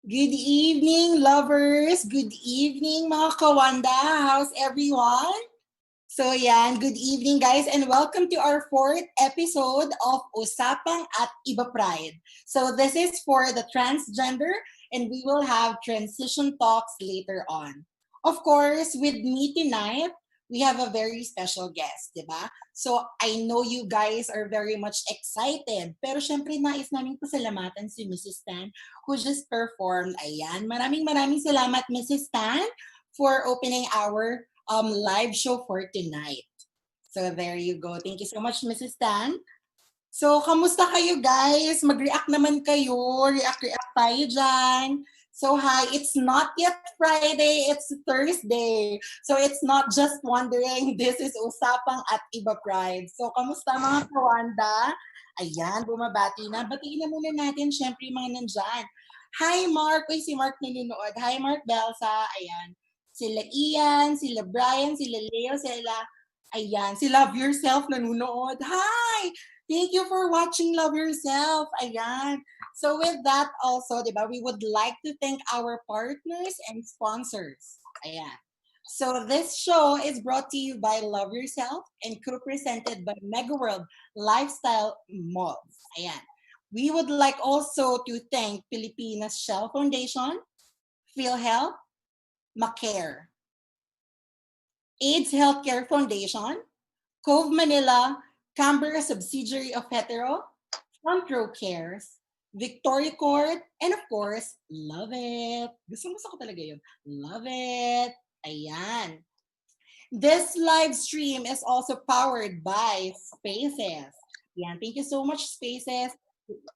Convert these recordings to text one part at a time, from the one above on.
Good evening, lovers. Good evening, mga kawanda. How's everyone? Good evening, guys, and welcome to our fourth episode of Usapang ATBPride. So, this is for the transgender, and we will have transition talks later on. Of course, with me tonight, we have a very special guest, di ba? So, I know you guys are very much excited. Pero syempre, nais namin pasalamatan si Mrs. Tan who just performed. Ayan, maraming salamat, Mrs. Tan, for opening our live show for tonight. So there you go. Thank you so much, Mrs. Tan. So, kamusta kayo guys? Mag-react naman kayo. React tayo dyan. So, hi. It's not yet Friday. It's Thursday. So, it's not just wondering. This is Usapang at Iba Pride. So, kamusta mga kawanda? Ayan, bumabati na. Batiin na muna natin, syempre, yung mga nandyan. Hi, Mark. Uy, si Mark nanonood. Hi, Mark Belsa. Ayan. Sila Ian, sila Brian, sila Leo, sila... Ayan, si Love Yourself nanonood. Hi! Thank you for watching Love Yourself. Ayan. So with that also, diba, we would like to thank our partners and sponsors. Ayan. So this show is brought to you by Love Yourself and co-presented by Mega World Lifestyle Malls. Ayan. We would like also to thank Pilipinas Shell Foundation, PhilHealth, Macare, AIDS Healthcare Foundation, Cove Manila, Canberra subsidiary of Hetero, Front Row Cares, Victoria Court, and of course, Love It. Gusto ko talaga yun. Love It. Ayan. This live stream is also powered by Spaces. Ayan. Thank you so much, Spaces.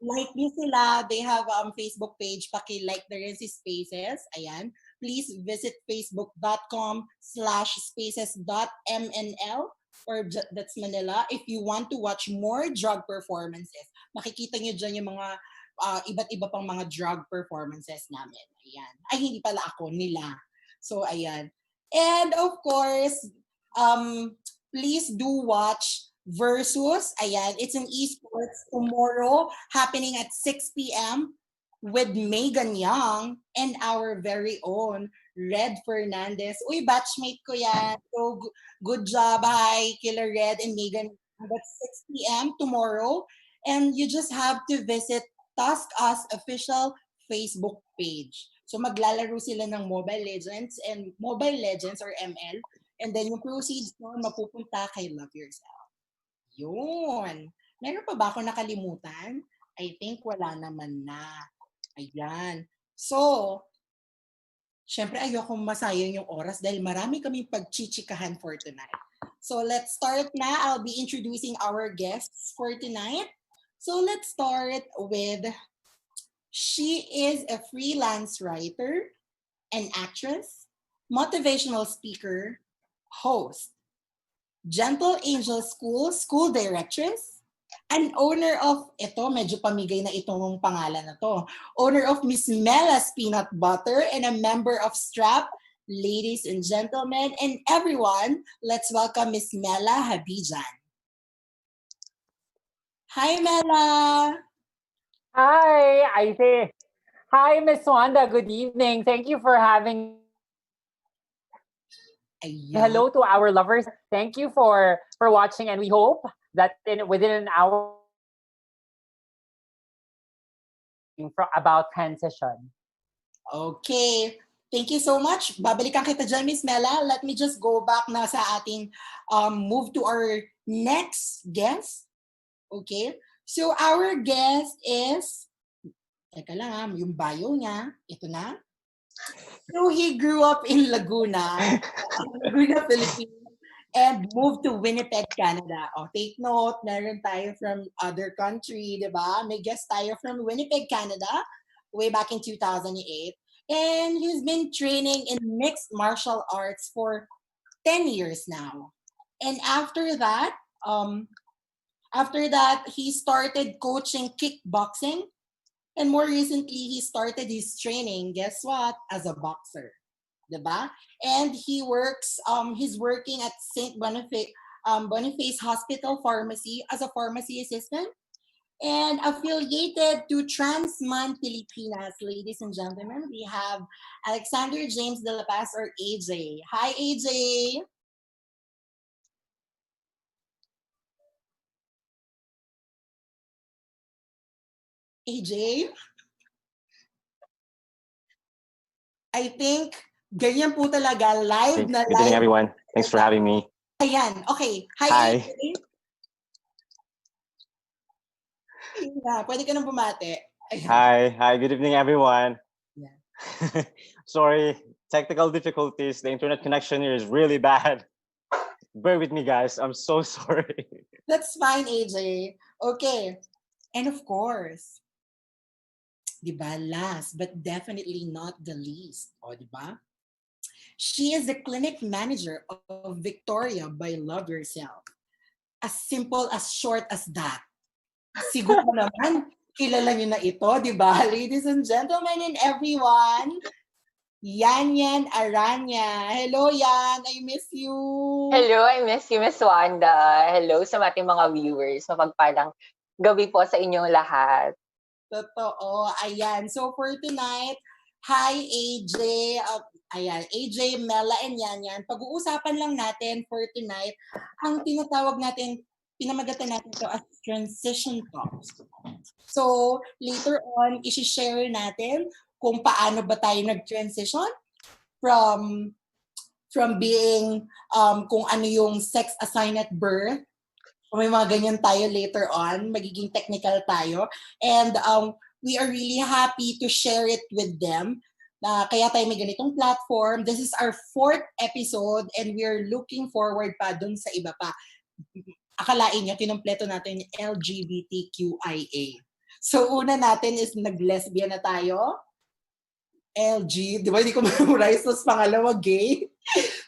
Like nyo sila, they have Facebook page. Paki-like na rin si Spaces. Ayan. Please visit facebook.com/spaces.mnl or that's Manila if you want to watch more drag performances. Makikita nyo dyan yung mga iba't iba pang mga drag performances namin. Ayan. Ay, hindi pala ako, nila. So, ayan. And of course, please do watch Versus. Ayan, it's an esports tomorrow happening at 6 p.m. with Megan Young and our very own Red Fernandez. Uy, batchmate ko yan. So, good job. Hi, Killer Red and Megan. That's 6 p.m. tomorrow. And you just have to visit Task Us official Facebook page. So, maglalaro sila ng Mobile Legends or ML. And then yung proceeds mo, mapupunta kay Love Yourself. Yun. Meron pa ba ako nakalimutan? I think wala naman na. Ayan. So, syempre ayokong masayang yung oras dahil marami kaming pagchichikahan for tonight. So, let's start na. I'll be introducing our guests for tonight. So, let's start with, she is a freelance writer, an actress, motivational speaker, host, Gentle Angel School directress, an owner of, medyo pamigay na itong pangalan na to, owner of Miss Mela's Peanut Butter and a member of Strap. Ladies and gentlemen, and everyone, let's welcome Miss Mela Habijan. Hi, Mela! Hi, AJ. Hi, Ms Wanda. Good evening. Thank you for having. Ayan. Hello to our lovers. Thank you for watching, and we hope that within an hour about transition. Okay. Thank you so much. Babalikan kita dyan, Miss Mela. Let me just go back na sa ating move to our next guest. Okay? So, our guest is, teka lang yung bio niya. Ito na. So, he grew up in Laguna, Philippines, and moved to Winnipeg, Canada. Oh, take note, meron tayo from other country, di ba? May guest tayo from Winnipeg, Canada, way back in 2008. And he's been training in mixed martial arts for 10 years now. And after that, he started coaching kickboxing. And more recently, he started his training, guess what? As a boxer. Diba? And he's working at St. Boniface Hospital Pharmacy as a pharmacy assistant. And affiliated to Transman Pilipinas, ladies and gentlemen, we have Alexander James De La Paz or AJ. Hi, AJ. AJ, I think ganyan po talaga, live na Good evening, live. everyone. Thanks for having me. Ayan, okay. Hi, Hi. AJ. Ayun na, pwede ka nang bumati. Ayan. Hi. Good evening, everyone. Yeah. Sorry, technical difficulties. The internet connection here is really bad. Bear with me, guys. I'm so sorry. That's fine, AJ. Okay. And of course, di ba, last but definitely not the least, o di ba? She is the clinic manager of Victoria by Love Yourself. As simple, as short as that. Siguro naman, kilala niyo na ito, di ba? Ladies and gentlemen and everyone, YanYan Araña. Hello, Yan. I miss you. Hello, I miss you, Ms Wanda. Hello sa ating mga viewers. Mapagpalang gabi po sa inyong lahat. Totoo. Ayan. So for tonight, hi AJ. Ayan, AJ, Mela, and YanYan. Pag-uusapan lang natin for tonight ang tinatawag natin, pinamagatan natin ito as transition talks. So later on, isi-share natin kung paano ba tayo nag-transition from being kung ano yung sex assigned at birth. May mga ganyan tayo later on, magiging technical tayo. And we are really happy to share it with them. Kaya tayo may ganitong platform. This is our 4th episode and we are looking forward pa dun sa iba pa. Akalain nyo, kinumpleto natin yung LGBTQIA. So una natin is nag-lesbian na tayo. LG, di ba? Hindi ko memorize. Tapos pangalawa, gay.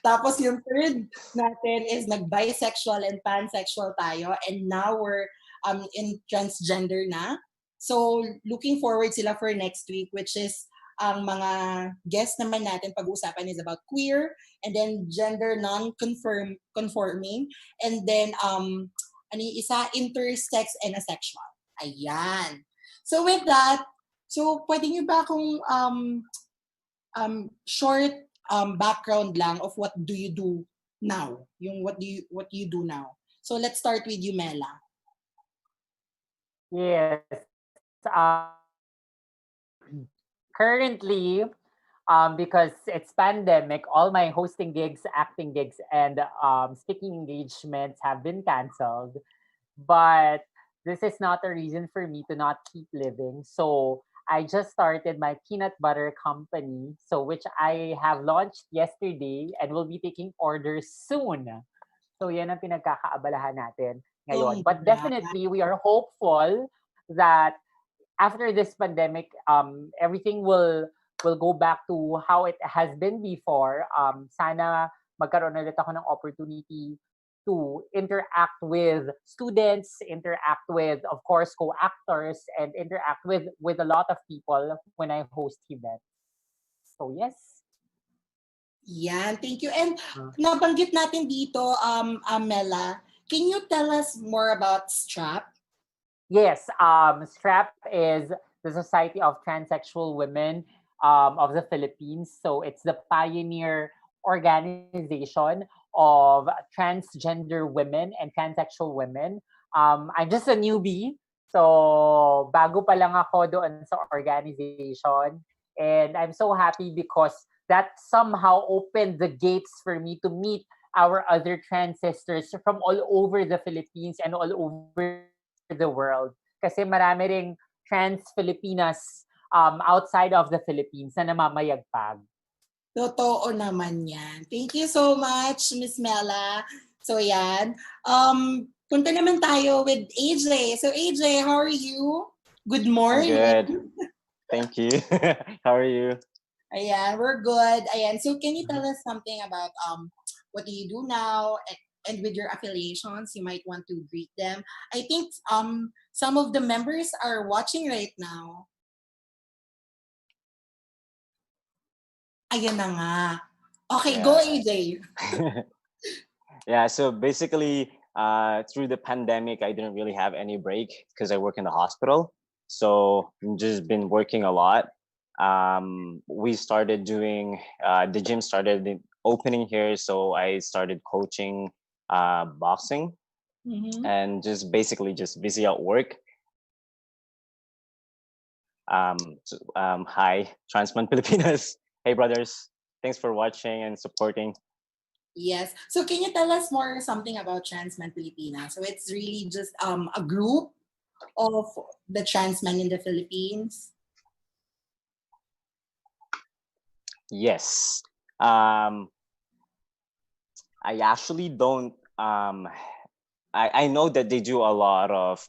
Tapos yung third natin is nag-bisexual and pansexual tayo. And now we're in transgender na. So looking forward sila for next week, which is ang mga guests naman natin pag-uusapan is about queer and then gender non-conforming and then ano yung isa, intersex and asexual. Ayan. So with that, so pwede niyo ba akong short background lang of what do you do now? Yung what do you do now? So let's start with you, Mela. Yes. Currently, because it's pandemic, all my hosting gigs, acting gigs, and speaking engagements have been canceled. But this is not a reason for me to not keep living. So I just started my peanut butter company, so which I have launched yesterday and will be taking orders soon. So yan ang pinagkakaabalahan natin ngayon. But definitely, we are hopeful that after this pandemic, everything will go back to how it has been before. Sana magkaroon ulit ako ng opportunity to interact with students, interact with, of course, co-actors, and interact with a lot of people when I host events. So yes. Yan, thank you. And nabanggit natin dito, Mela, can you tell us more about STRAP? Yes, STRAP is the Society of Transsexual Women of the Philippines. So it's the pioneer organization of transgender women and transsexual women. I'm just a newbie. So bago pa lang ako doon sa organization. And I'm so happy because that somehow opened the gates for me to meet our other trans sisters from all over the Philippines and all over the world. Kasi marami ring trans Filipinas outside of the Philippines na namamayagpag. Totoo naman yan. Thank you so much, Miss Mela. So yan. Punta naman tayo with AJ. So AJ, how are you? Good morning. I'm good. Thank you. How are you? Ayan, we're good. Ayan, so can you tell us something about what do you do now and with your affiliations? You might want to greet them. I think some of the members are watching right now. Ayan na nga. Okay, yeah. Go AJ. Yeah, so basically through the pandemic, I didn't really have any break because I work in the hospital. So just been working a lot. We started doing the gym started opening here, so I started coaching boxing and just basically just busy at work. Hi, Transmen Filipinas. Hey, brothers. Thanks for watching and supporting. Yes. So can you tell us more something about Transmen Pilipinas? So it's really just a group of the trans men in the Philippines. Yes. I actually don't. I know that they do a lot of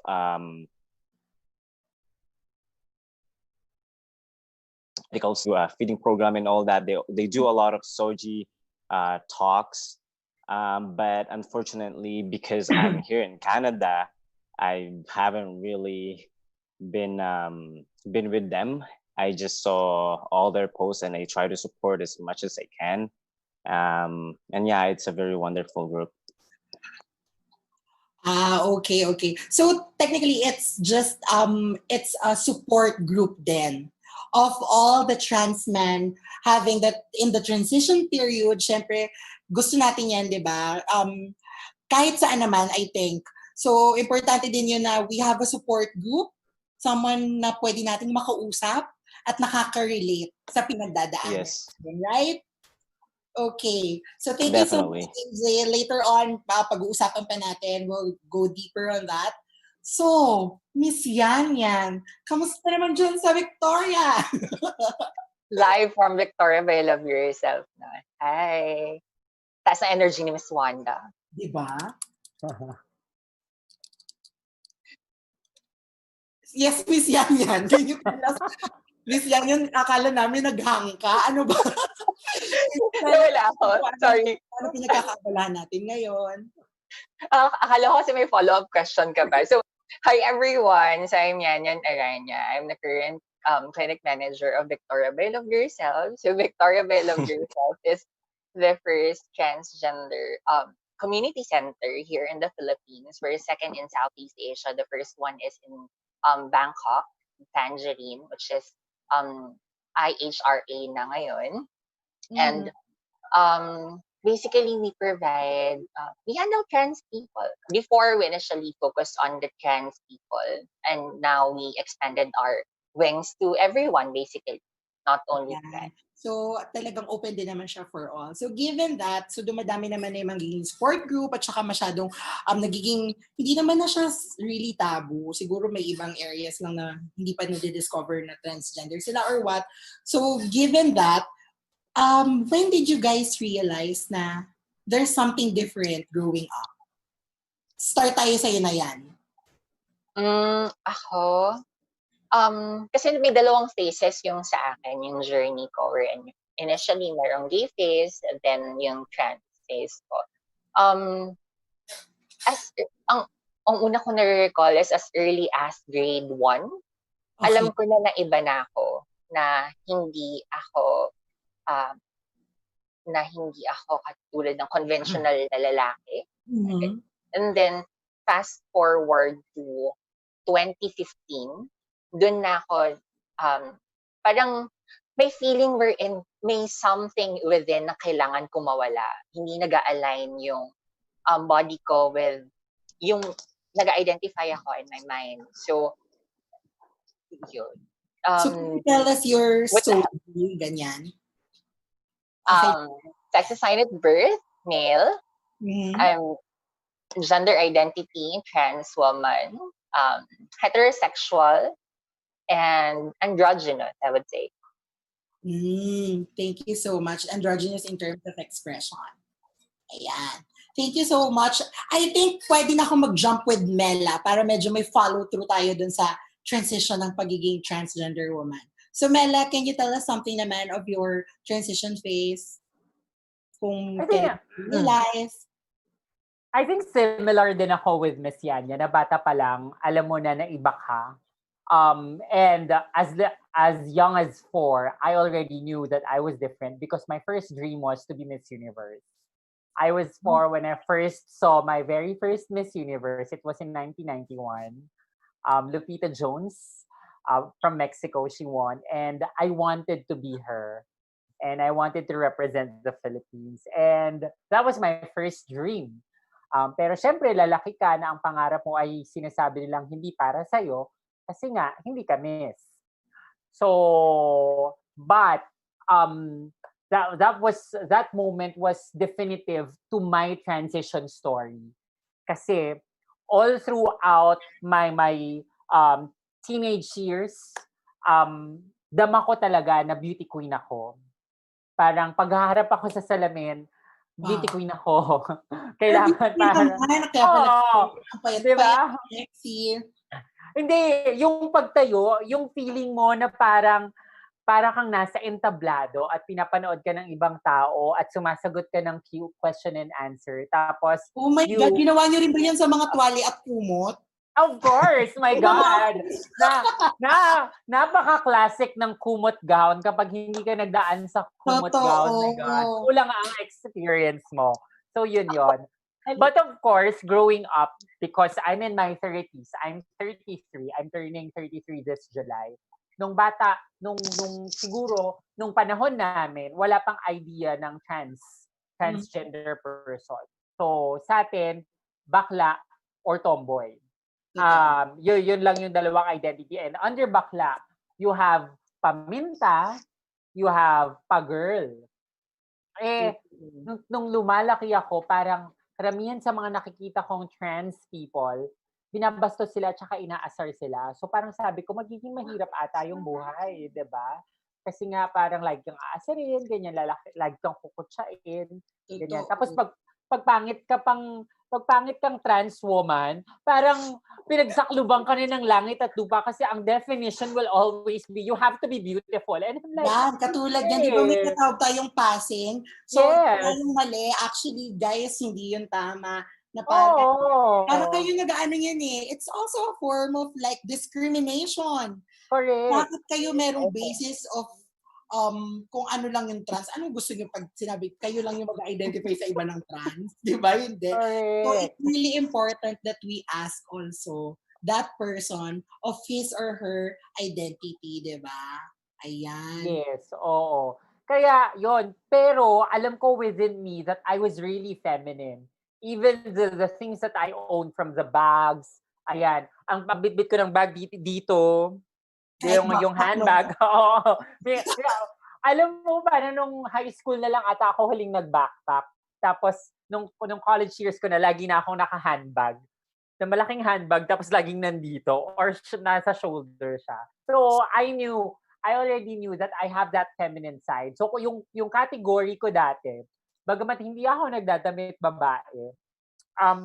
they also feeding program and all that. They do a lot of soji talks, but unfortunately, because I'm here in Canada, I haven't really been with them. I just saw all their posts and I try to support as much as I can. And yeah, it's a very wonderful group. Okay. So technically it's just it's a support group then of all the trans men having that in the transition period. Syempre, gusto natin yan, di ba? Kahit saan naman, I think. So, importante din yun na we have a support group, someone na pwede nating makausap at nakaka-relate sa pinagdadaanan. Yes. Right? Okay. So thank Definitely. you so much, AJ. Later on, pag-uusapan pa natin. We'll go deeper on that. So, Miss YanYan, kamusta naman dyan sa Victoria? Live from Victoria, but I love yourself. No? Hi. Taas na energy ni Ms Wanda. Di ba? Yes, Miss YanYan. Can you tell us, Miss YanYan, akala namin naghang ka. Ano ba? Wala ako. Sorry. Ano pinagkakaabalahan natin ngayon? Akala ko kasi may follow-up question ka pa. So, hi everyone. So, I'm YanYan Araña. I'm the current clinic manager of Victoria by Love Yourself. So, Victoria by Love Yourself is the first transgender community center here in the Philippines. We're second in Southeast Asia. The first one is in Bangkok, Tangerine, which is IHRA na ngayon. And basically, we provide, we handle trans people. Before, we initially focused on the trans people, and now we expanded our wings to everyone, basically, not only trans. So, talagang open din naman siya for all. So, given that, so dumadami naman na yung magiging support group at saka masyadong nagiging, hindi naman na siya really taboo. Siguro may ibang areas lang na hindi pa na-discover na transgender sila or what. So, given that, when did you guys realize na there's something different growing up? Start tayo sa'yo na yan. Ako, kasi may dalawang phases yung sa akin, yung journey ko. Wherein initially, merong gay phase, then yung trans phase ko. Ang una ko na-recall is as early as grade 1. Okay. Alam ko na iba na ako, na hindi ako katulad ng conventional na lalaki. Okay. And then, fast forward to 2015, dun na ako, parang may feeling wherein may something within na kailangan ko mawala. Hindi nag-align yung body ko with yung nag-identify ako in my mind. So, yun. So, can you tell us your story, ganyan? Sex assigned at birth, male. I'm gender identity, trans woman, heterosexual, and androgynous, I would say. Thank you so much. Androgynous in terms of expression. Ayan. Thank you so much. I think pwede na ako mag-jump with Mela para medyo may follow-through tayo dun sa transition ng pagiging transgender woman. So Mela, can you tell us something naman of your transition phase? Kung realize? I think similar din ako with Ms. Yanya, na bata pa lang, alam mo na iba ka. And as young as 4, I already knew that I was different because my first dream was to be Miss Universe. I was 4 when I first saw my very first Miss Universe. It was in 1991. Lupita Jones from Mexico, she won. And I wanted to be her. And I wanted to represent the Philippines. And that was my first dream. Pero syempre, lalaki ka na ang pangarap mo ay sinasabi nilang hindi para sa'yo kasi nga, hindi ka miss. So, but that moment was definitive to my transition story. Kasi all throughout my teenage years, dama ko talaga na beauty queen ako. Parang paghaharap ako sa salamin, beauty queen ako. Kailangan parang... diba? Sexy. Hindi, yung pagtayo, yung feeling mo na parang kang nasa entablado at pinapanood ka ng ibang tao at sumasagot ka ng cute question and answer. Tapos, oh my God, ginawa niyo rin ba yan sa mga tuwali at kumot? Of course, my God. Napaka-classic ng kumot gown kapag hindi ka nagdaan sa kumot gown. My God. Kulang ang experience mo. So, yun. But of course, growing up, because I'm in my 30s, I'm 33, I'm turning 33 this July. Nung bata, siguro, nung panahon namin, wala pang idea ng transgender person. So, sa atin, bakla or tomboy. Yun lang yung dalawang identity. And under bakla, you have paminta, you have pa-girl. Nung lumalaki ako, parang karamihan sa mga nakikita kong trans people, binabastos sila at saka inaasar sila. So parang sabi ko, magiging mahirap ata yung buhay, di ba? Kasi nga parang lagi kang aasarin, ganyan, lagi kang kukutsain, ganyan. Tapos pag pangit kang trans woman, parang pinagsakluban ka ng langit at lupa kasi ang definition will always be, you have to be beautiful. And I'm like, yan, katulad yan, di ba may katawag tayong passing? So, yung mali, actually, guys, hindi yun tama. Na parang kayo nag-ano yan eh. It's also a form of like discrimination. Correct. Bakit kayo merong basis of kung ano lang yung trans? Anong gusto nyo pag sinabi, kayo lang yung mag-identify sa iba ng trans? Di ba? Hindi. So it's really important that we ask also that person of his or her identity, di ba? Ayan. Yes, oo. Kaya, yon. Pero, alam ko within me that I was really feminine. Even the things that I own, from the bags, ayan, ang pabitbit ko ng bag dito, yung handbag. Oo. Alam mo, parang nung high school na lang ata ako huling nag-backpack. Tapos, nung college years ko na, lagi na akong naka-handbag. Na malaking handbag, tapos laging nandito, or nasa shoulder siya. So, I already knew that I have that feminine side. So, yung category ko dati, bagamat hindi ako nagdadamit babae,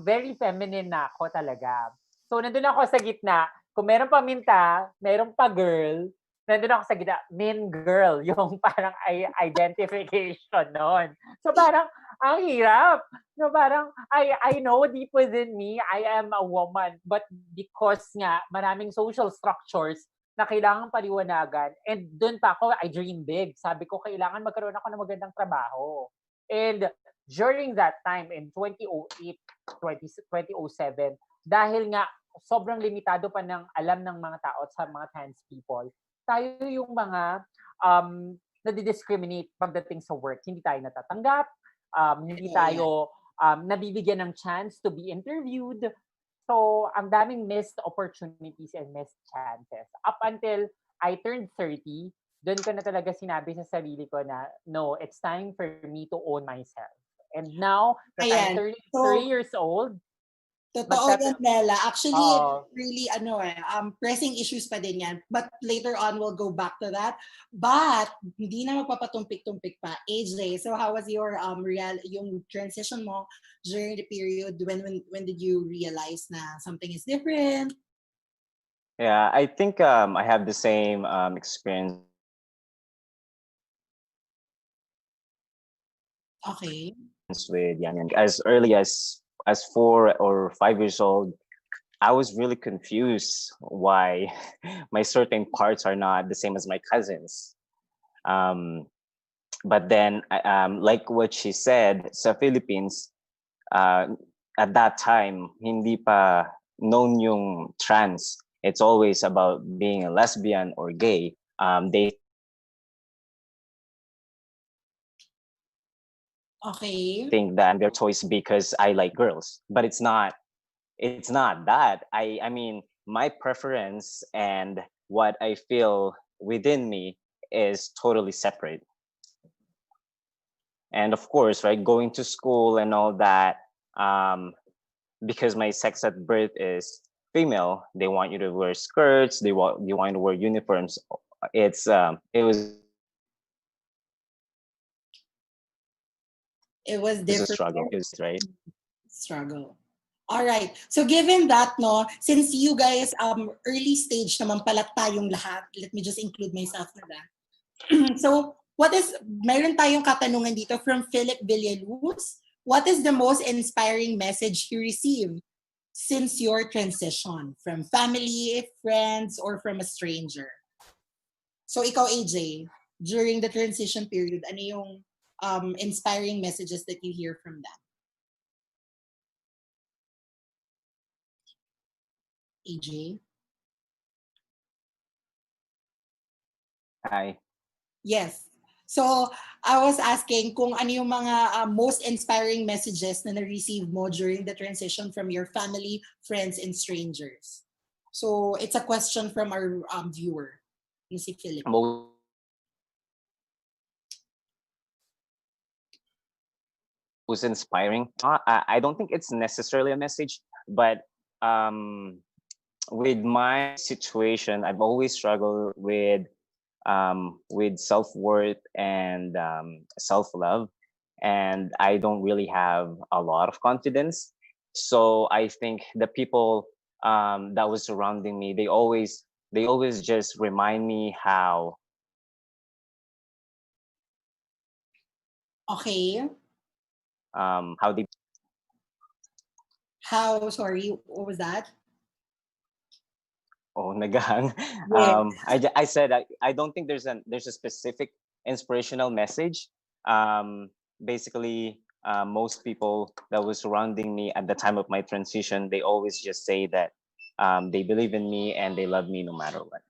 very feminine na ako talaga. So, nandun ako sa gitna. Kung meron pa minta, meron pa girl, nandun ako sa gitna, mean girl, yung parang identification nun. So, parang, ang hirap. So, parang, I know deep within me, I am a woman. But because nga, maraming social structures na kailangan paliwanagan, and dun pa ako, I dream big. Sabi ko, kailangan magkaroon ako ng magandang trabaho. And during that time, in 2008, 2007, dahil nga sobrang limitado pa ng alam ng mga tao sa mga trans people, tayo yung mga nadi-discriminate pagdating sa work. Hindi tayo natatanggap, hindi tayo nabibigyan ng chance to be interviewed. So, ang daming missed opportunities and missed chances. Up until I turned 30, doon ko na talaga sinabi sa sarili ko na, no, it's time for me to own myself. And now, that I'm 33 years old, totoo yan, Mela. Actually, really, pressing issues pa din yan. But later on, we'll go back to that. But, hindi na magpapatumpik-tumpik pa. AJ, so how was your yung transition mo during the period? When did you realize na something is different? Yeah, I think I have the same experience. Okay. With YanYan. As early as 4 or 5 years old, I was really confused why my certain parts are not the same as my cousins. But then, like what she said, sa Philippines, at that time, hindi pa known yung trans. It's always about being a lesbian or gay. They Okay. think that I'm their choice because I like girls, but it's not. It's not that. I mean, my preference and what I feel within me is totally separate. And of course, right, going to school and all that, because my sex at birth is female, they want you to wear skirts, you want to wear uniforms. It was It was a different. struggle. It was right. Struggle. All right. So given that, no, since you guys early stage naman pala tayong lahat, let me just include myself na that. So, mayroon tayong katanungan dito from Philip Villaluz. What is the most inspiring message you received since your transition? From family, friends, or from a stranger? So, ikaw, AJ, during the transition period, ano yung inspiring messages that you hear from them? AJ? Hi. Yes. So, I was asking kung ano yung mga most inspiring messages na na-receive mo during the transition from your family, friends, and strangers. So, it's a question from our viewer, si Philip. Was inspiring. I don't think it's necessarily a message, but with my situation, I've always struggled with self-worth and self-love, and I don't really have a lot of confidence. So I think the people that was surrounding me, they always just remind me how. Okay. How they. How, sorry, what was that? Oh, nagang. Yes. I said I don't think there's a specific inspirational message. Basically, most people that was surrounding me at the time of my transition, they always just say that they believe in me and they love me no matter what.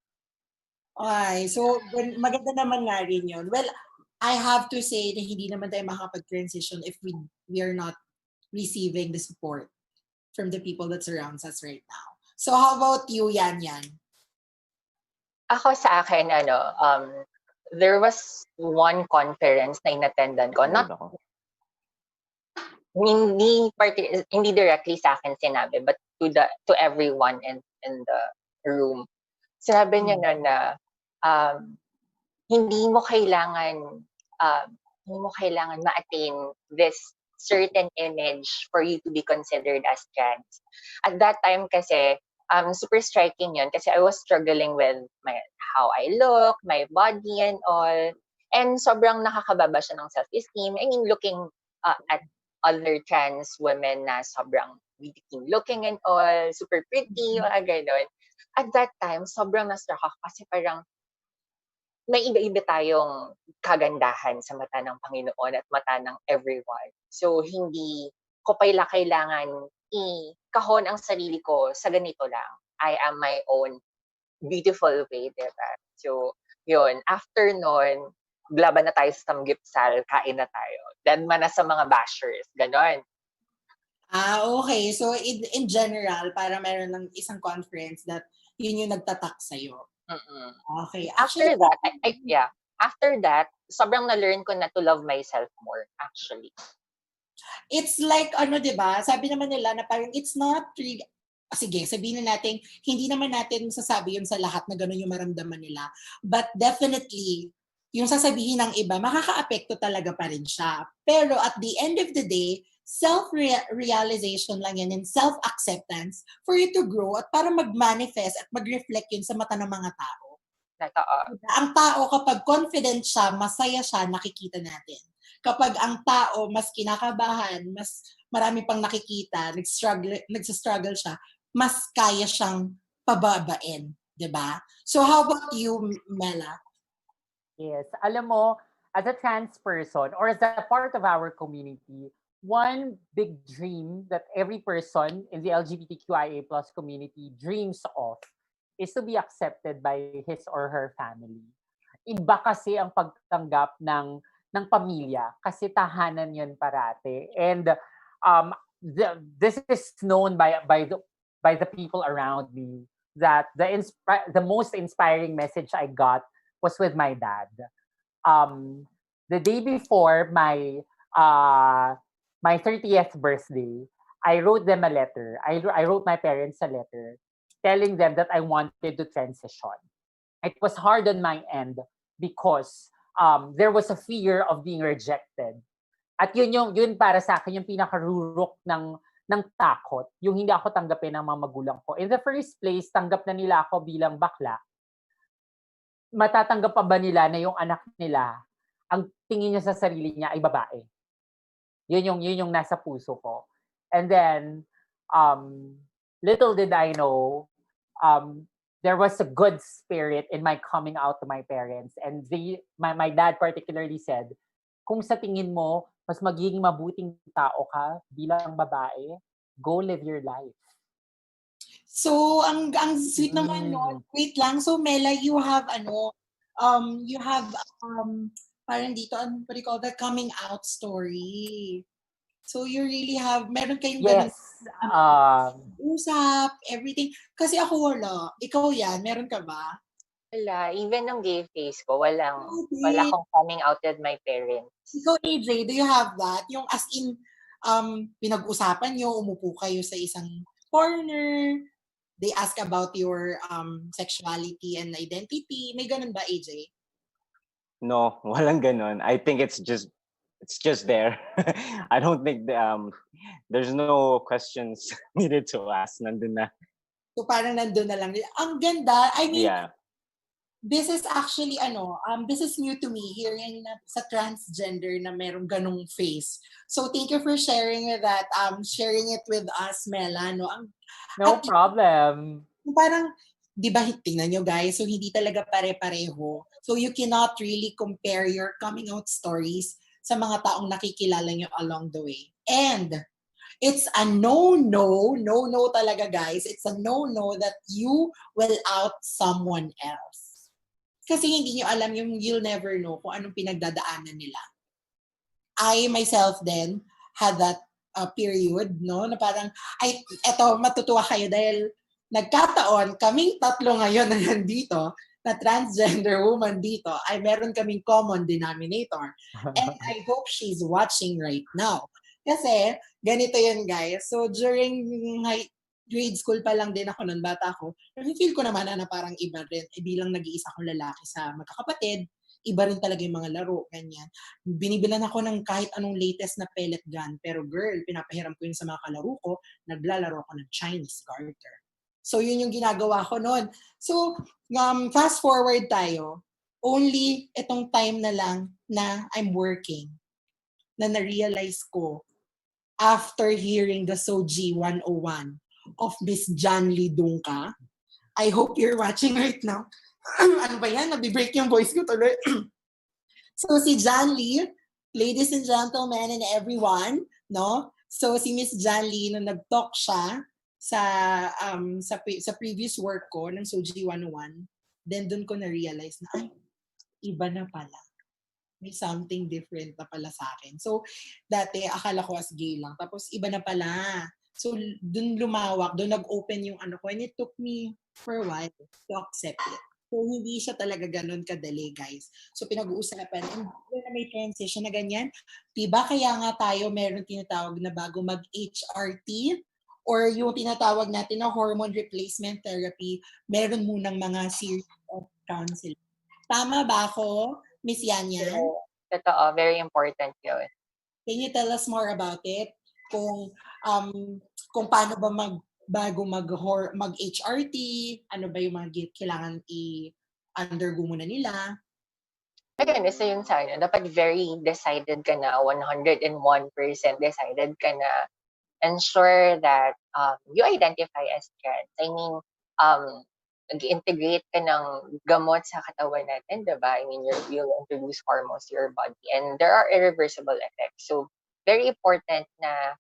Okay, so maganda naman nga rin yun. Well, I have to say na hindi naman tayo makapag-transition if we are not receiving the support from the people that surrounds us right now. So how about you, YanYan? Ako sa akin, there was one conference na inattendan ko. Not hindi directly sa akin sinabi, but to everyone in the room. Sinabi niya na hindi mo kailangan ma-attain this certain image for you to be considered as trans. At that time kasi, super striking yun kasi I was struggling with how I look, my body and all. And sobrang nakakababa siya ng self-esteem. I mean, looking at other trans women na sobrang beautiful looking and all, super pretty, mga ganon. At that time, sobrang na-struck ako kasi parang may iba-iba tayong kagandahan sa mata ng Panginoon at mata ng everyone. So, hindi ko pala kailangan ikahon ang sarili ko sa ganito lang. I am my own beautiful way, diba? So, yun. After nun, laban na tayo sa samgipsal, kain na tayo. Dadma na sa mga bashers. Ganon. Okay. So, in general, para meron lang isang conference that yun yung nagtatak sa'yo. Mm-mm. Okay. After that, After that, sobrang na-learn ko na to love myself more, actually. It's like, diba? Sabi naman nila na parang it's not really, sige, sabihin na natin, hindi naman natin sasabi yun sa lahat na gano'n yung maramdaman nila. But definitely, yung sasabihin ng iba, makaka-apekto talaga pa rin siya. Pero at the end of the day, self-realization lang yan and self-acceptance for you to grow at para mag-manifest at mag-reflect yun sa mata ng mga tao. Ang tao, kapag confident siya, masaya siya, nakikita natin. Kapag ang tao, mas kinakabahan, mas marami pang nakikita, nagsastruggle siya, mas kaya siyang pababain. Diba? So how about you, Mela? Yes. Alam mo, as a trans person or as a part of our community, one big dream that every person in the LGBTQIA plus community dreams of is to be accepted by his or her family. Iba kasi ang pagtanggap ng pamilya kasi tahanan yun parate. And this is known by the people around me that the most inspiring message I got was with my dad. The day before my 30th birthday, I wrote them a letter. I wrote my parents a letter telling them that I wanted to transition. It was hard on my end because there was a fear of being rejected. At yun para sa akin yung pinakarurok ng takot, yung hindi ako tanggapin ng mga magulang ko. In the first place, tanggap na nila ako bilang bakla. Matatanggap pa ba nila na yung anak nila, ang tingin niya sa sarili niya ay babae? Yun yung nasa puso ko. And then, little did I know, there was a good spirit in my coming out to my parents. And my dad particularly said, kung sa tingin mo, mas magiging mabuting tao ka bilang babae, go live your life. So, ang sweet naman nun. Wait lang. So, Mela, you have parang dito, what do you call that? Coming out story. So, you really have, meron kayong Yes. usap, everything. Kasi ako wala. Ikaw yan, meron ka ba? Wala. Even ng gay face ko, wala akong coming out with my parents. Ikaw, AJ, do you have that? Yung as in, pinag-usapan nyo, umupo kayo sa isang corner, they ask about your sexuality and identity. May ganun ba, AJ? No, walang ganon. I think it's just there. I don't think there's no questions needed to ask. Nandun na. So parang nandun na lang. Ang ganda. I mean, Yeah. this is actually, this is new to me, hearing na sa transgender na merong ganong face. So thank you for sharing that, sharing it with us, Mela. No, no problem. Parang, di ba, tingnan nyo guys, so hindi talaga pare-pareho. So you cannot really compare your coming out stories sa mga taong nakikilala nyo along the way. And it's a no-no talaga guys. It's a no-no that you will out someone else. Kasi hindi nyo alam yung you'll never know kung anong pinagdadaanan nila. I myself then had that period, no? Na parang, eto, matutuwa kayo dahil nagkataon, kaming tatlo ngayon na nandito, na transgender woman dito, ay meron kaming common denominator. And I hope she's watching right now. Kasi, ganito yun guys. So, during grade school pa lang din ako nun, bata ako, feel ko naman na parang iba rin. Bilang nag-iisa akong lalaki sa magkakapatid, iba rin talaga yung mga laro, ganyan. Binibilan ako ng kahit anong latest na pellet gun, pero girl, pinapahiram ko yun sa mga kalaro ko, naglalaro ako ng Chinese garter. So, yun yung ginagawa ko noon. So, fast forward tayo, only itong time na lang na I'm working, na na-realize ko, after hearing the Soji 101 of Miss John Lee Dungka. I hope you're watching right now. Ano ba yan? Nabibreak yung voice ko tuloy. So si John Lee, ladies and gentlemen and everyone, no? So si Miss John Lee, nung nag-talk siya sa previous work ko ng Soji 101, then dun ko na-realize na, ay, iba na pala. May something different na pala sa akin. So, dati, akala ko as gay lang. Tapos, iba na pala. So, dun lumawak, dun nag-open yung ano ko. And it took me for a while to accept it. So, hindi siya talaga ganun kadali, guys. So, pinag-uusapan. And na may transition na ganyan, diba kaya nga tayo meron tinatawag na bago mag-HRT or yung tinatawag natin na hormone replacement therapy, meron munang mga series of counseling. Tama ba ako, Ms. YanYan? Totoo, very important yun. Can you tell us more about it? Kung paano ba bago mag-HRT, ano ba yung mga kailangan i-undergo muna nila? Again, isa yun sa dapat very decided ka na, 101% decided ka na, ensure that you identify as trans. I mean, nag-integrate ka ng gamot sa katawan natin, diba? I mean, you'll introduce hormones to your body and there are irreversible effects. So, very important na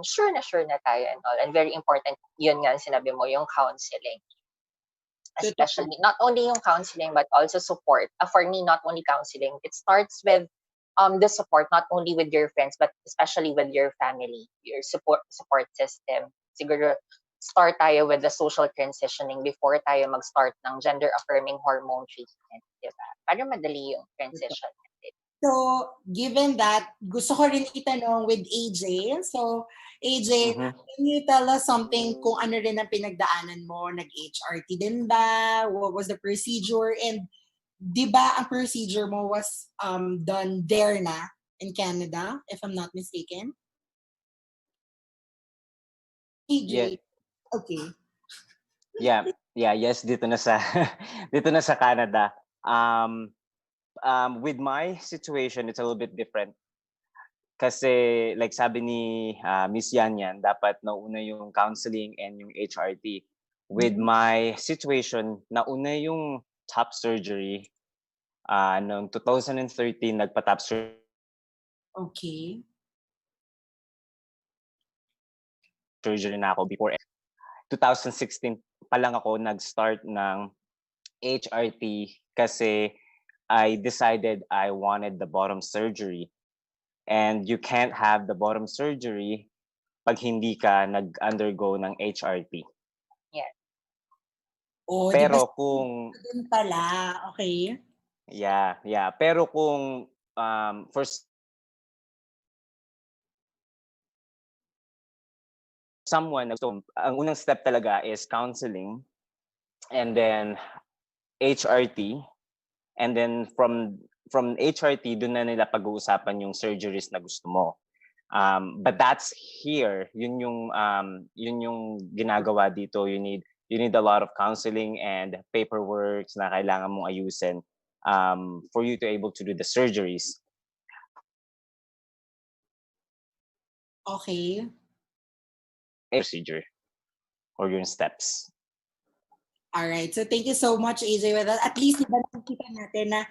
sure na tayo and all. And very important, yun nga sinabi mo, yung counseling. Totoo. Especially, not only yung counseling, but also support. For me, not only counseling. It starts with the support, not only with your friends, but especially with your family, your support system. Siguro, start tayo with the social transitioning before tayo mag-start ng gender-affirming hormone treatment, diba? Para madali yung transition natin. So, given that, gusto ko rin itanong with AJ. So, AJ, can you tell us something kung ano rin ang pinagdaanan mo? Nag-HRT din ba? What was the procedure? And di ba ang procedure mo was done there na in Canada, if I'm not mistaken? AJ? Yeah. Okay. Yes, dito na sa dito na sa Canada. With my situation, it's a little bit different. Kasi like sabi ni Ms YanYan, dapat nauna yung counseling and yung HRT. With my situation, nauna yung top surgery. Noong 2013, nagpa-top surgery. Okay. Surgery na ako before 2016 pa lang ako nag-start ng HRT kasi I decided I wanted the bottom surgery. And you can't have the bottom surgery pag hindi ka nag-undergo ng HRT. Yeah. Oh, Pero diba, kung dun pala, okay. yeah. Pero kung for someone, so, ang unang step talaga is counseling and then HRT and then from HRT dun na nila pag-uusapan yung surgeries na gusto mo. But that's here, yun yung ginagawa dito. You need a lot of counseling and paperwork na kailangan mong ayusin for you to able to do the surgeries. Okay. Procedure or yung steps. Alright. So, thank you so much, AJ. With that. At least, diba nakikita natin na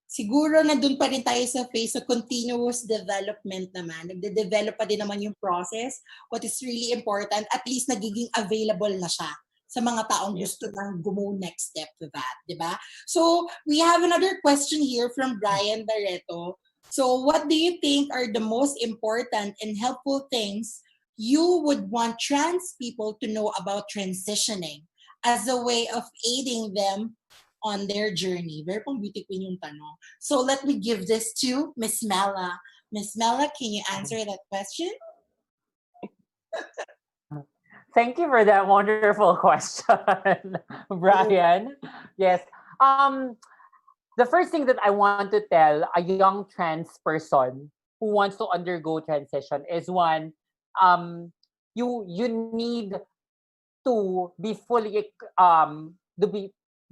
siguro na dun pa rin tayo sa phase of continuous development naman. Nagde-develop pa din naman yung process. What is really important, at least nagiging available na siya sa mga taong gusto nang go next step to that, di ba? So, we have another question here from Brian Barreto. So, what do you think are the most important and helpful things you would want trans people to know about transitioning as a way of aiding them on their journey? Very pang beauty queen yung tanong. So let me give this to Ms. Mela. Ms. Mela, can you answer that question? Thank you for that wonderful question, Brian. Yes. The first thing that I want to tell a young trans person who wants to undergo transition is one, you need to be fully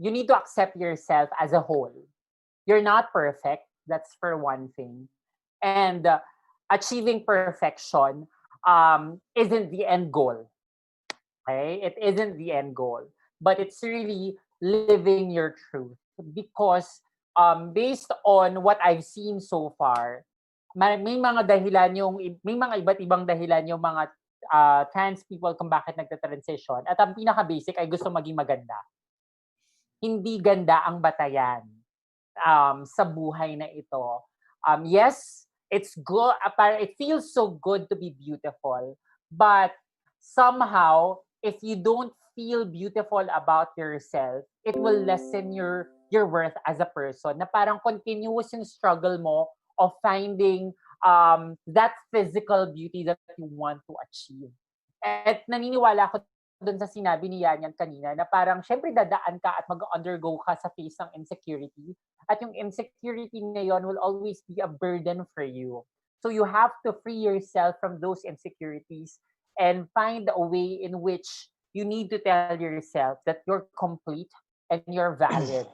you need to accept yourself as a whole. You're not perfect. That's for one thing. And achieving perfection isn't the end goal. Okay? It isn't the end goal. But it's really living your truth. Because based on what I've seen so far, may mga dahilan may mga iba't ibang dahilan yung mga trans people kung bakit nagta-transition. At ang pinaka-basic ay gusto maging maganda. Hindi ganda ang batayan sa buhay na ito. Yes, it's good. It feels so good to be beautiful. But somehow, if you don't feel beautiful about yourself, it will lessen your worth as a person. Na parang continuous yung struggle mo of finding that physical beauty that you want to achieve. At naniniwala ako doon sa sinabi ni YanYan kanina na parang syempre dadaan ka at mag-undergo ka sa phase ng insecurity. At yung insecurity na yon will always be a burden for you. So you have to free yourself from those insecurities and find a way in which you need to tell yourself that you're complete and you're valid.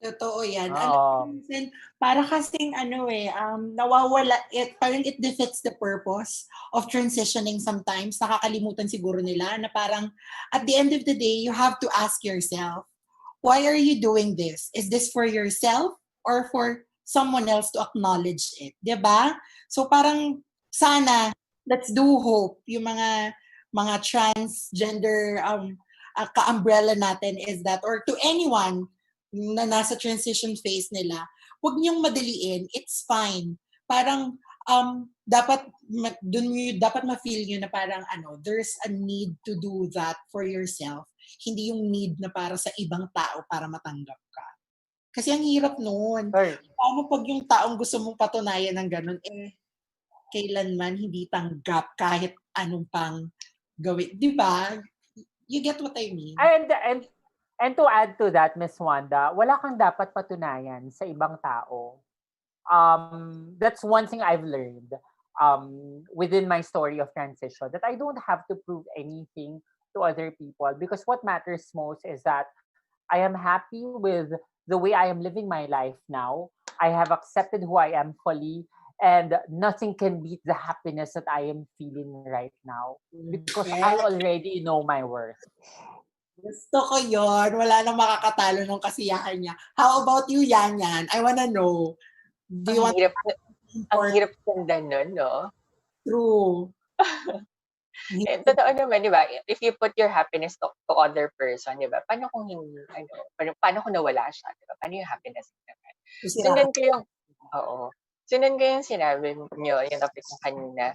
Totoo yan. Alam mo, Oo. minsan, para kasing nawawala, parang it defeats the purpose of transitioning sometimes. Nakakalimutan siguro nila na parang at the end of the day, you have to ask yourself, why are you doing this? Is this for yourself or for someone else to acknowledge it? 'Di ba? So parang sana, let's do hope. Yung mga transgender ka-umbrella natin is that, or to anyone na nasa transition phase nila, huwag niyong madaliin. It's fine. Parang dapat ma-feel niyo na parang there's a need to do that for yourself. Hindi yung need na para sa ibang tao para matanggap ka. Kasi ang hirap noon. Or, Paano pag yung taong gusto mong patunayan ng ganun, kailanman hindi tanggap kahit anong pang gawin. Di ba? You get what I mean? and to add to that, Ms. Wanda, wala kang dapat patunayan sa ibang tao. That's one thing I've learned within my story of transition, that I don't have to prove anything to other people, because what matters most is that I am happy with the way I am living my life now. I have accepted who I am fully, and nothing can beat the happiness that I am feeling right now, because I already know my worth. Gusto ko yon. Wala nang makakatalo ng kasiyahan niya. How about you, YanYan? I wanna know. Do you want Ang hirap sundan nun, no? True. Totoo naman, di ba? If you put your happiness to other person, di ba? Paano kung hindi, paano kung nawala siya, di ba? Paano yung happiness naman? Sundan ko yung sinabi niyo, yung topic mo kanina.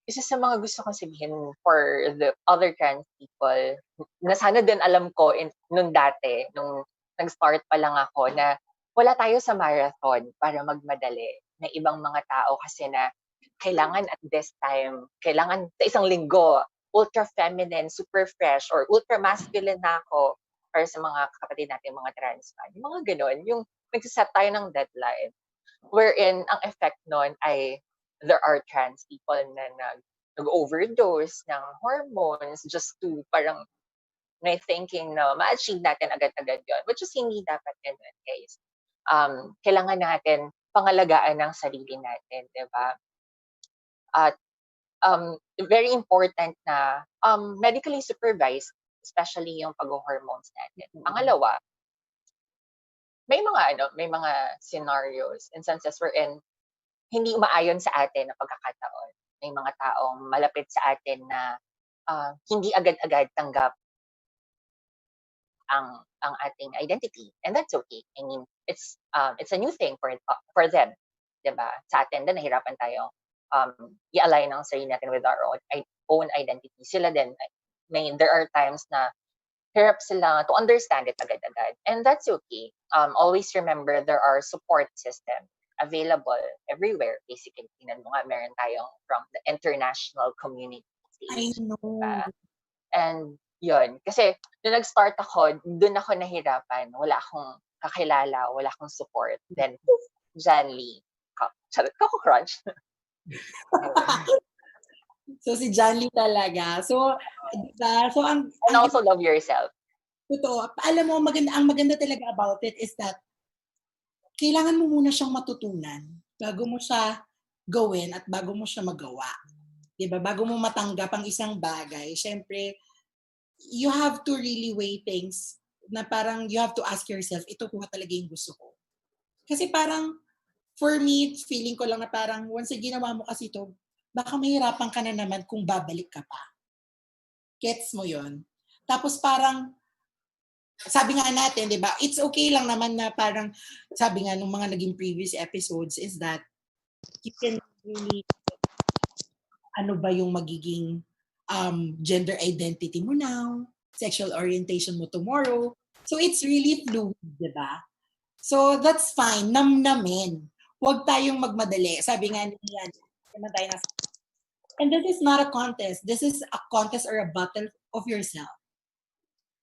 Isa sa mga gusto kong sabihin for the other trans people, na sana din alam ko nung dati, nung nag-start pa lang ako, na wala tayo sa marathon para magmadali na ibang mga tao, kasi na kailangan at this time, kailangan sa isang linggo, ultra feminine, super fresh, or ultra masculine na ako para sa mga kapatid natin, mga trans man. Yung mga ganon, yung nagsiset tayo ng deadline, wherein ang effect nun ay there are trans people na nag-overdose ng hormones just to parang may thinking na ma-achieve natin agad-agad yun, which is hindi dapat ganun, guys. Kailangan natin pangalagaan ng sarili natin, di ba? At very important na medically supervised, especially yung pag-hormones natin. Pangalawa, may mga scenarios, instances wherein hindi umaayon sa atin na pagkakataon. May mga taong malapit sa atin na hindi agad-agad tanggap ang ating identity, and that's okay. I mean, it's a new thing for them, 'di ba? Sa atin din nahirapan tayo i-align ang sarili natin with our own identity. Sila din, there are times na hirap sila to understand it agad-agad, and that's okay. Always remember there are support systems available everywhere. Basically, tingnan mo nga, meron tayong from the international community stage. I know. Diba? And yun, kasi nung nag-start ako, doon ako nahirapan. Wala akong kakilala, wala akong support. Then, Jan Lee, Coco Crunch. So, si Jan Lee talaga. So, diba? So, and also love yourself. Totoo. Alam mo, ang maganda talaga about it is that kailangan mo muna siyang matutunan bago mo siya gawin at bago mo siya magawa. Diba? Bago mo matanggap ang isang bagay, syempre, you have to really weigh things na parang you have to ask yourself, ito po talaga yung gusto ko. Kasi parang, for me, feeling ko lang na parang once ginawa mo kasi ito, baka mahirapan ka na naman kung babalik ka pa. Gets mo yon? Tapos parang, sabi nga natin, di ba, it's okay lang naman na parang, sabi nga nung mga naging previous episodes is that you can really, ano ba yung magiging gender identity mo now, sexual orientation mo tomorrow. So it's really fluid, di ba? So that's fine, namnamin. Huwag tayong magmadali. Sabi nga niya, and this is not a contest. This is a contest or a battle of yourself.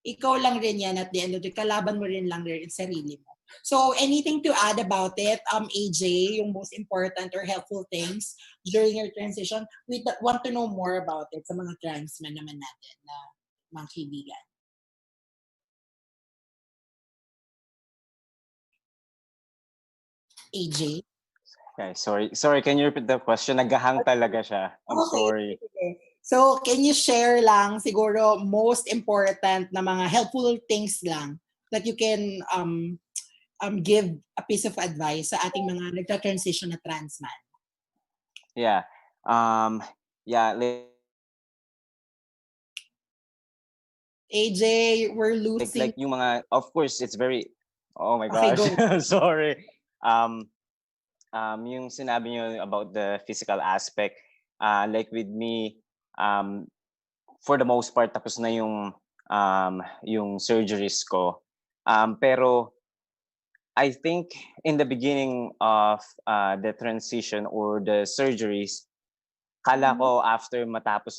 Ikaw lang rin yan at the end of the day, kalaban mo rin lang rin sarili mo. So anything to add about it, AJ, yung most important or helpful things during your transition? We want to know more about it sa mga transmen naman natin na mga kaibigan. AJ? Okay, sorry, can you repeat the question? Naghahang talaga siya. I'm sorry. Okay. So, can you share lang siguro most important na mga helpful things lang that you can give a piece of advice sa ating mga nagta-transition na trans man? Yeah. Yeah, AJ, we're losing. like yung mga, of course, it's very, oh my Okay, gosh, go. sorry. Yung sinabi niyo about the physical aspect, like with me, for the most part, tapos na yung surgeries ko. Pero I think in the beginning of the transition or the surgeries, kala ko after matapos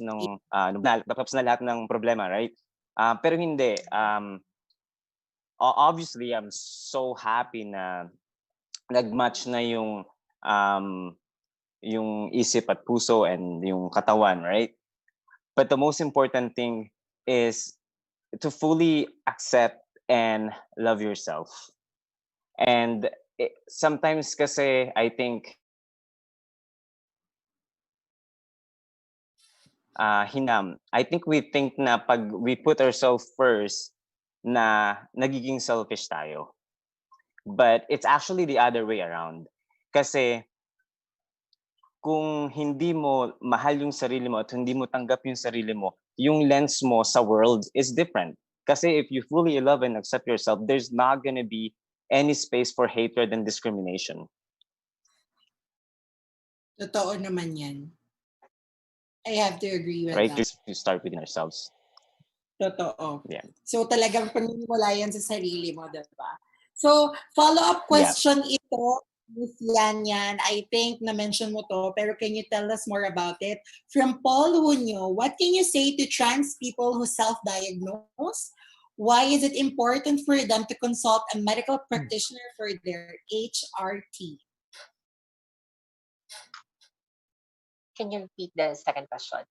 tapos na lahat ng problema, right? Pero hindi. Obviously, I'm so happy na nag-match na yung isip at puso and yung katawan, right? But the most important thing is to fully accept and love yourself. And sometimes kasi I think I think we think na pag we put ourselves first na nagiging selfish tayo. But it's actually the other way around. Kasi kung hindi mo mahal yung sarili mo at hindi mo tanggap yung sarili mo, yung lens mo sa world is different. Kasi if you fully love and accept yourself, there's not gonna be any space for hatred and discrimination. Totoo naman yan. I have to agree with right? that. To start within ourselves. Totoo. Yeah. So talagang paniniwala yan sa sarili mo, diba? So, follow-up question ito, Ms. YanYan. I think na-mention mo to, pero can you tell us more about it? From Paul Hunyo, what can you say to trans people who self-diagnose? Why is it important for them to consult a medical practitioner for their HRT? Can you repeat the second question?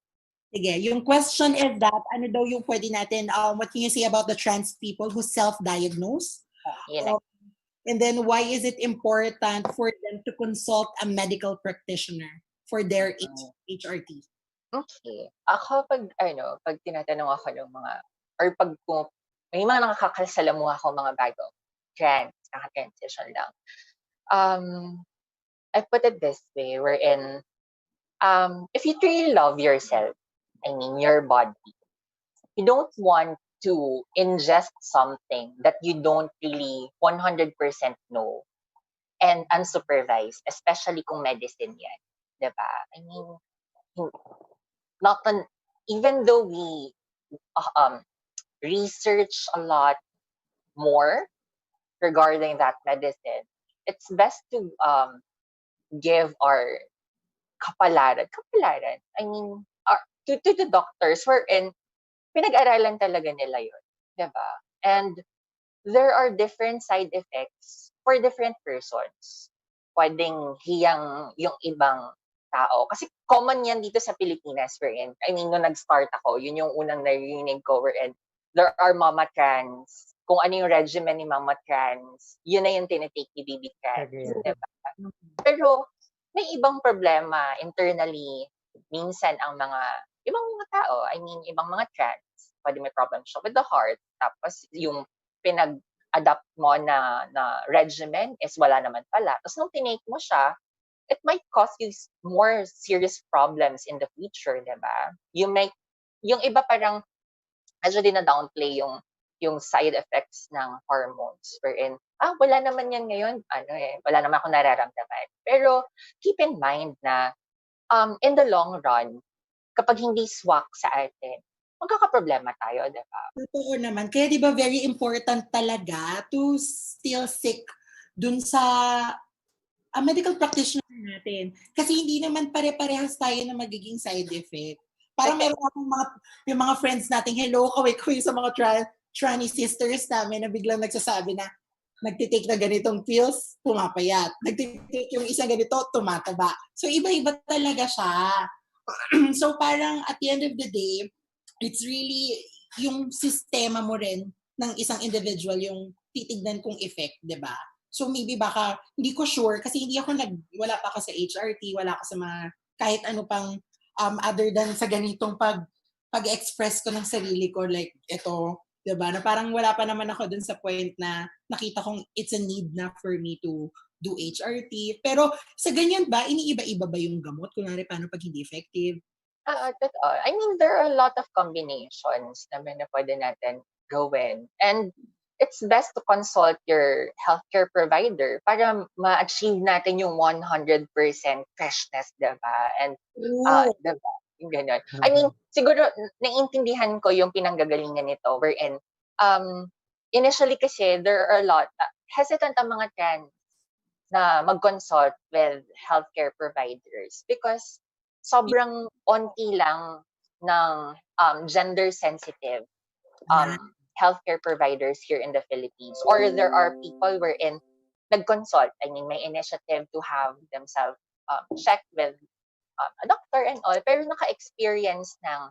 Sige, yung question is that, ano daw yung pwede natin, what can you say about the trans people who self-diagnose? And then why is it important for them to consult a medical practitioner for their HRT? Okay. Ako pag tinatanong ako ng mga, or pag may mga nakakasalamuha ako mga bago, trans, naka-transition lang. I put it this way, wherein, if you truly love yourself, I mean your body, you don't want to ingest something that you don't really 100% know and unsupervised, especially kung medicine yan. Diba? I mean, even though we research a lot more regarding that medicine, it's best to give our kapalaran. I mean, to the doctors wherein pinag-aralan talaga nila yun. Diba? And there are different side effects for different persons. Pwedeng hiyang yung ibang tao. Kasi common yan dito sa Pilipinas wherein, I mean, nung nag-start ako, yun yung unang narinig ko wherein there are mama trans. Kung ano yung regimen ni mama trans, yun na yung tinitake ni baby trans. Diba? Pero may ibang problema internally. Minsan ang ibang mga tao, I mean, ibang mga trans, pwede may problem siya with the heart. Tapos yung pinag-adapt mo na regimen is wala naman pala. Tapos nung tinake mo siya, it might cause you more serious problems in the future, diba? Yung iba parang medyo dina-downplay yung side effects ng hormones wherein, wala naman yan ngayon, wala naman ako nararamdaman. Pero keep in mind na in the long run, kapag hindi swak sa atin, magkakaproblema tayo, diba? Totoo naman. Kaya di ba very important talaga to still seek dun sa medical practitioner natin. Kasi hindi naman pare-parehas tayo na magiging side effect. Parang meron akong yung mga friends natin, hello, kaway-kaway sa mga tranny sisters namin na biglang nagsasabi na nagtitake na ganitong pills, pumapayat. Nagtitake yung isang ganito, tumataba. So iba-iba talaga siya. So parang at the end of the day, it's really yung sistema mo rin ng isang individual yung titignan kong effect, di ba? So maybe baka, hindi ko sure, kasi wala pa ako sa HRT, wala ako sa mga, kahit ano pang, other than sa ganitong pag-express ko ng sarili ko, like, ito, di ba? Na parang wala pa naman ako dun sa point na nakita kong it's a need na for me to do HRT. Pero sa ganyan ba, iniiba-iba ba yung gamot? Kunwari, paano pag hindi effective? Totoo. I mean, there are a lot of combinations naman na pwede natin gawin. And it's best to consult your healthcare provider para ma-achieve natin yung 100% freshness, diba? And, diba? Yung ganun. I mean, siguro, naiintindihan ko yung pinanggagalingan nito wherein, initially kasi, there are a lot, hesitant ang mga trans na mag-consult with healthcare providers because sobrang onti lang ng gender-sensitive healthcare providers here in the Philippines. Or there are people wherein nag-consult. I mean, may initiative to have themselves checked with a doctor and all. Pero naka-experience ng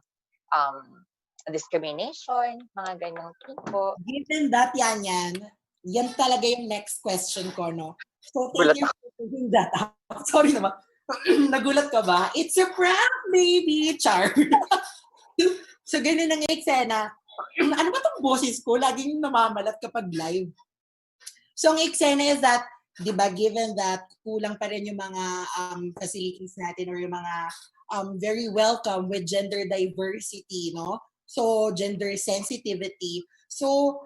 discrimination, mga ganyang tipo. Given that, yan talaga yung next question ko, no? So, thank you for putting that up. Sorry naman. Nagulat ka ba? It's a prank, baby! Char. So, ganun ang eksena. Ano ba itong boses ko? Laging namamalat kapag live. So, ang eksena is that, di ba, given that kulang pa rin yung mga facilities natin or yung mga very welcome with gender diversity, no? So, gender sensitivity. So,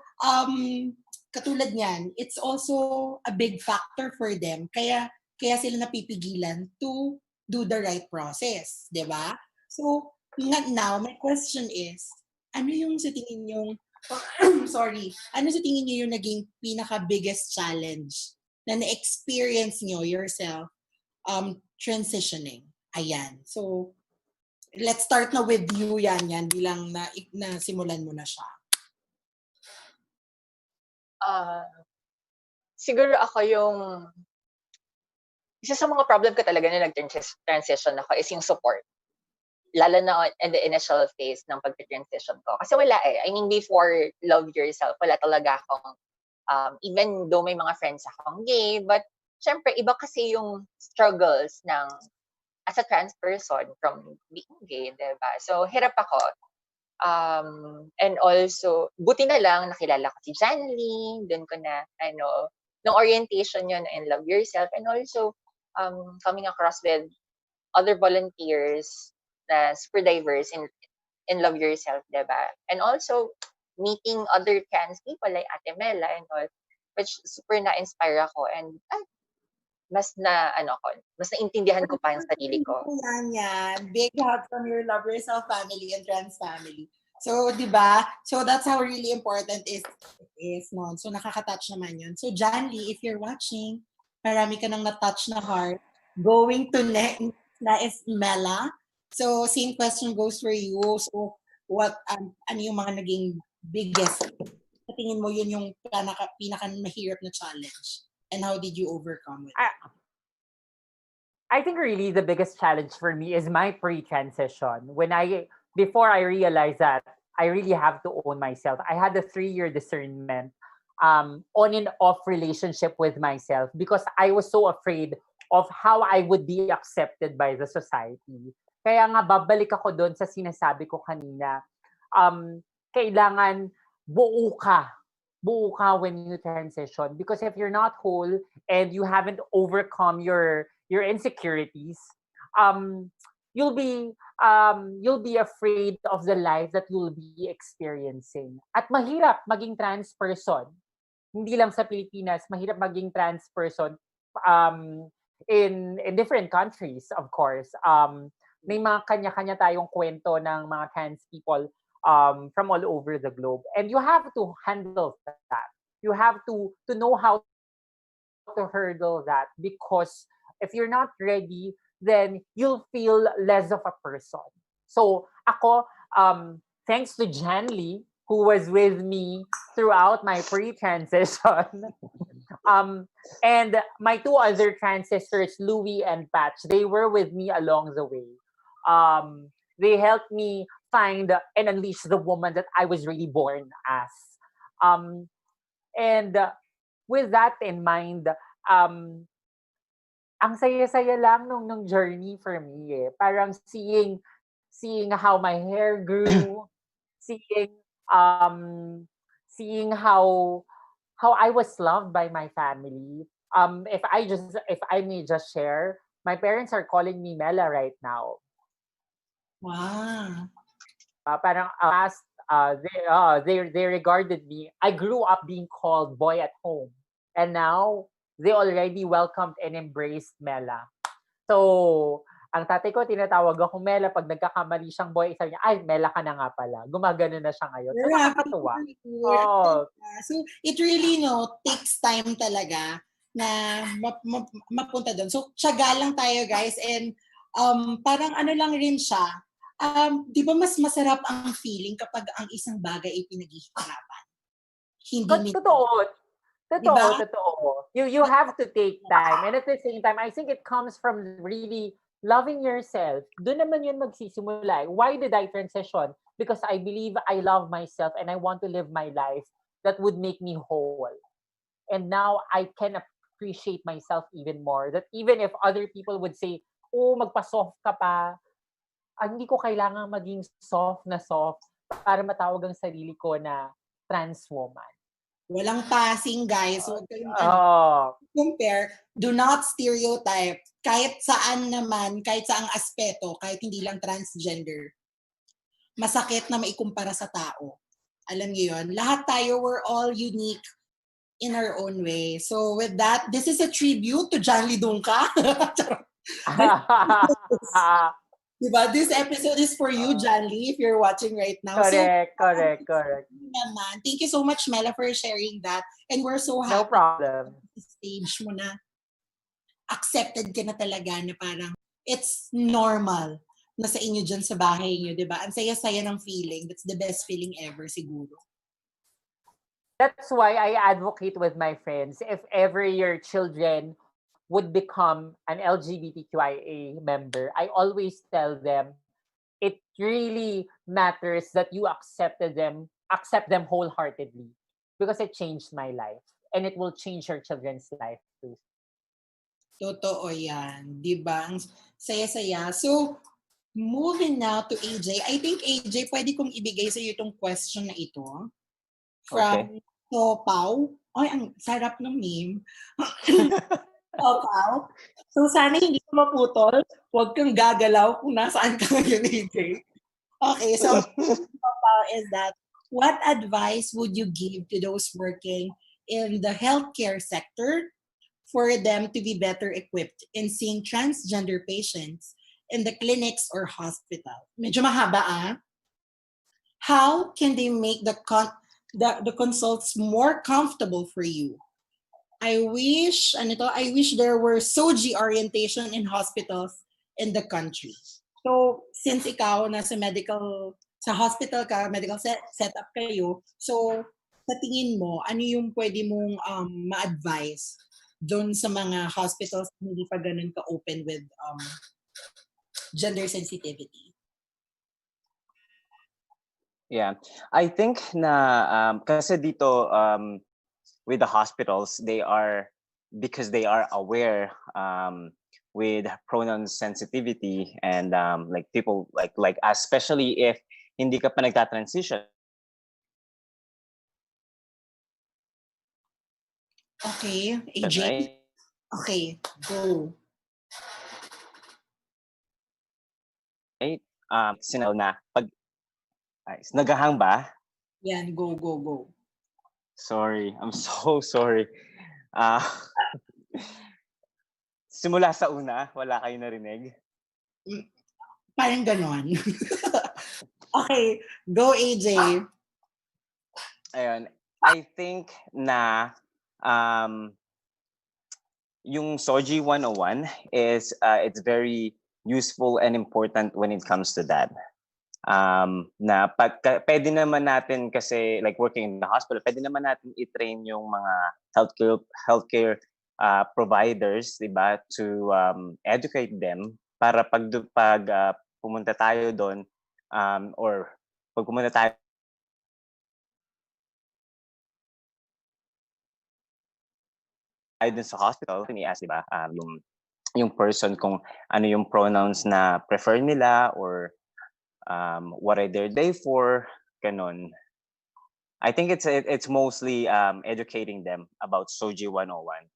katulad niyan, it's also a big factor for them. Kaya sila napipigilan to do the right process, di ba? So, now, my question is, ano yung sa tingin yung, ano sa tingin niyo yung naging pinaka-biggest challenge na na-experience niyo yourself transitioning? Ayan. So, let's start na with you, yan, bilang na simulan mo na siya. Siguro ako yung isa sa mga problem ko talaga na nag-transition ako is yung support. Lalo na in the initial phase ng pag-transition ko. Kasi wala eh. I mean, before Love Yourself, wala talaga akong, even though may mga friends akong gay, but syempre, iba kasi yung struggles ng as a trans person from being gay, diba? So, hirap ako. And also, buti na lang, nakilala ko si Janly, dun ko na, nung orientation yun in Love Yourself, and also, coming across with other volunteers na super diverse in Love Yourself, diba? And also, meeting other trans people like Ate Mela and all, which super na-inspire ako, and mas naintindihan ko pa yung sarili ko. Yan. Big hug from your Love Yourself family and trans family. So, di ba? So, that's how really important is no? So, nakaka-touch naman yun. So, Janly, if you're watching, marami ka nang na-touch na heart. Going to next na is Mela. So, same question goes for you. So, what, ano yung mga naging biggest? Sa tingin mo, yun yung pinaka-mahirap na challenge? And how did you overcome it? I think really the biggest challenge for me is my pre-transition. Before I realized that I really have to own myself, I had a 3-year discernment on and off relationship with myself because I was so afraid of how I would be accepted by the society. Kaya nga babalik ako doon sa sinasabi ko kanina, kailangan buo ka when you transition, because if you're not whole and you haven't overcome your insecurities, you'll be afraid of the life that you'll be experiencing. At mahirap maging trans person. Hindi lang sa Pilipinas, mahirap maging trans person in different countries, of course. May mga kanya-kanya tayong kwento ng mga trans people from all over the globe. And you have to handle that. You have to know how to hurdle that, because if you're not ready, then you'll feel less of a person. So ako, thanks to Janly, who was with me throughout my pre-transition, and my 2 other trans sisters, Louie and Patch, they were with me along the way. They helped me find and unleash the woman that I was really born as. And with that in mind, ang saya-saya lang nung journey for me eh. Parang seeing how my hair grew, seeing um seeing how I was loved by my family. If I may just share, my parents are calling me Mela right now. Wow. Parang past they regarded me. I grew up being called boy at home, and now they already welcomed and embraced Mela. So, ang tatay ko tinatawag ako Mela pag nagkakamali siyang boy, sabi niya, ay, Mela ka na nga pala. Gumagano na siya ngayon. So, We're happy nakakatuwa. for you. Oh, So, it really, takes time talaga na mapunta doon. So, tiyaga lang tayo, guys. And parang ano lang rin siya. Di ba mas masarap ang feeling kapag ang isang bagay ay pinaghihirapan? Hindi totoo. Diba? Totoo. You have to take time. And at the same time, I think it comes from really loving yourself. Doon naman yun magsisimula. Why did I transition? Because I believe I love myself and I want to live my life that would make me whole. And now I can appreciate myself even more. That even if other people would say, oh, magpa-soft ka pa, hindi ko kailangan maging soft para matawag ang sarili ko na trans woman. Walang passing, guys. Huwag kayong compare. Do not stereotype. Kahit saan naman, kahit saang aspeto, kahit hindi lang transgender, masakit na maikumpara sa tao. Alam niyo yun? Lahat tayo, we're all unique in our own way. So with that, this is a tribute to John Lidungka. Diba? This episode is for you, John Lee, if you're watching right now. Correct. Naman. Thank you so much, Mela, for sharing that. And we're so happy. No problem. Stage mo na accepted ka na talaga na parang it's normal na sa inyo dyan sa bahay nyo, di ba? Ang saya-saya ng feeling. That's the best feeling ever, siguro. That's why I advocate with my friends, if ever your children would become an LGBTQIA member, I always tell them it really matters that you accept them wholeheartedly, because it changed my life and it will change your children's life too. Totoo yan. Di ba? Ang saya-saya. So, moving now to AJ. I think AJ, pwede kong ibigay sa iyo itong question na ito. From Topaw. Ay, ang sarap ng name. Topaw. So, sana hindi ka maputol. Huwag kang gagalaw kung nasaan ka ngayon, AJ. Okay, so, Topaw is that, what advice would you give to those working in the healthcare sector for them to be better equipped in seeing transgender patients in the clinics or hospital? Medyo mahaba, How can they make the consults more comfortable for you? I wish there were SOGI orientation in hospitals in the country. So, since ikaw sa hospital ka, medical setup kayo, so sa tingin mo, ano yung pwede mong ma-advise doon sa mga hospitals na hindi pa ganun ka-open with gender sensitivity? Yeah, I think na kasi dito with the hospitals, because they are aware with pronoun sensitivity and like people like especially if hindi ka pa nagta-transition. Okay, AJ. Right? Okay, go. Right? Sinal na pag nagahang ba? Yan, go. Sorry, I'm so sorry. Simula sa una, wala kayo narinig? Parang ganon. Okay, go AJ. Ayun, I think na yung SOGI 101 is it's very useful and important when it comes to that. Na pwede naman natin kasi like working in the hospital, pwede naman natin i-train yung mga healthcare providers, diba, to educate them para pag pumunta tayo doon or pag pumunta tayo dun sa hospital, ini-ask, di ba, yung person kung ano yung pronouns na prefer nila or what are their day for, ganon. I think it's mostly educating them about Soji 101.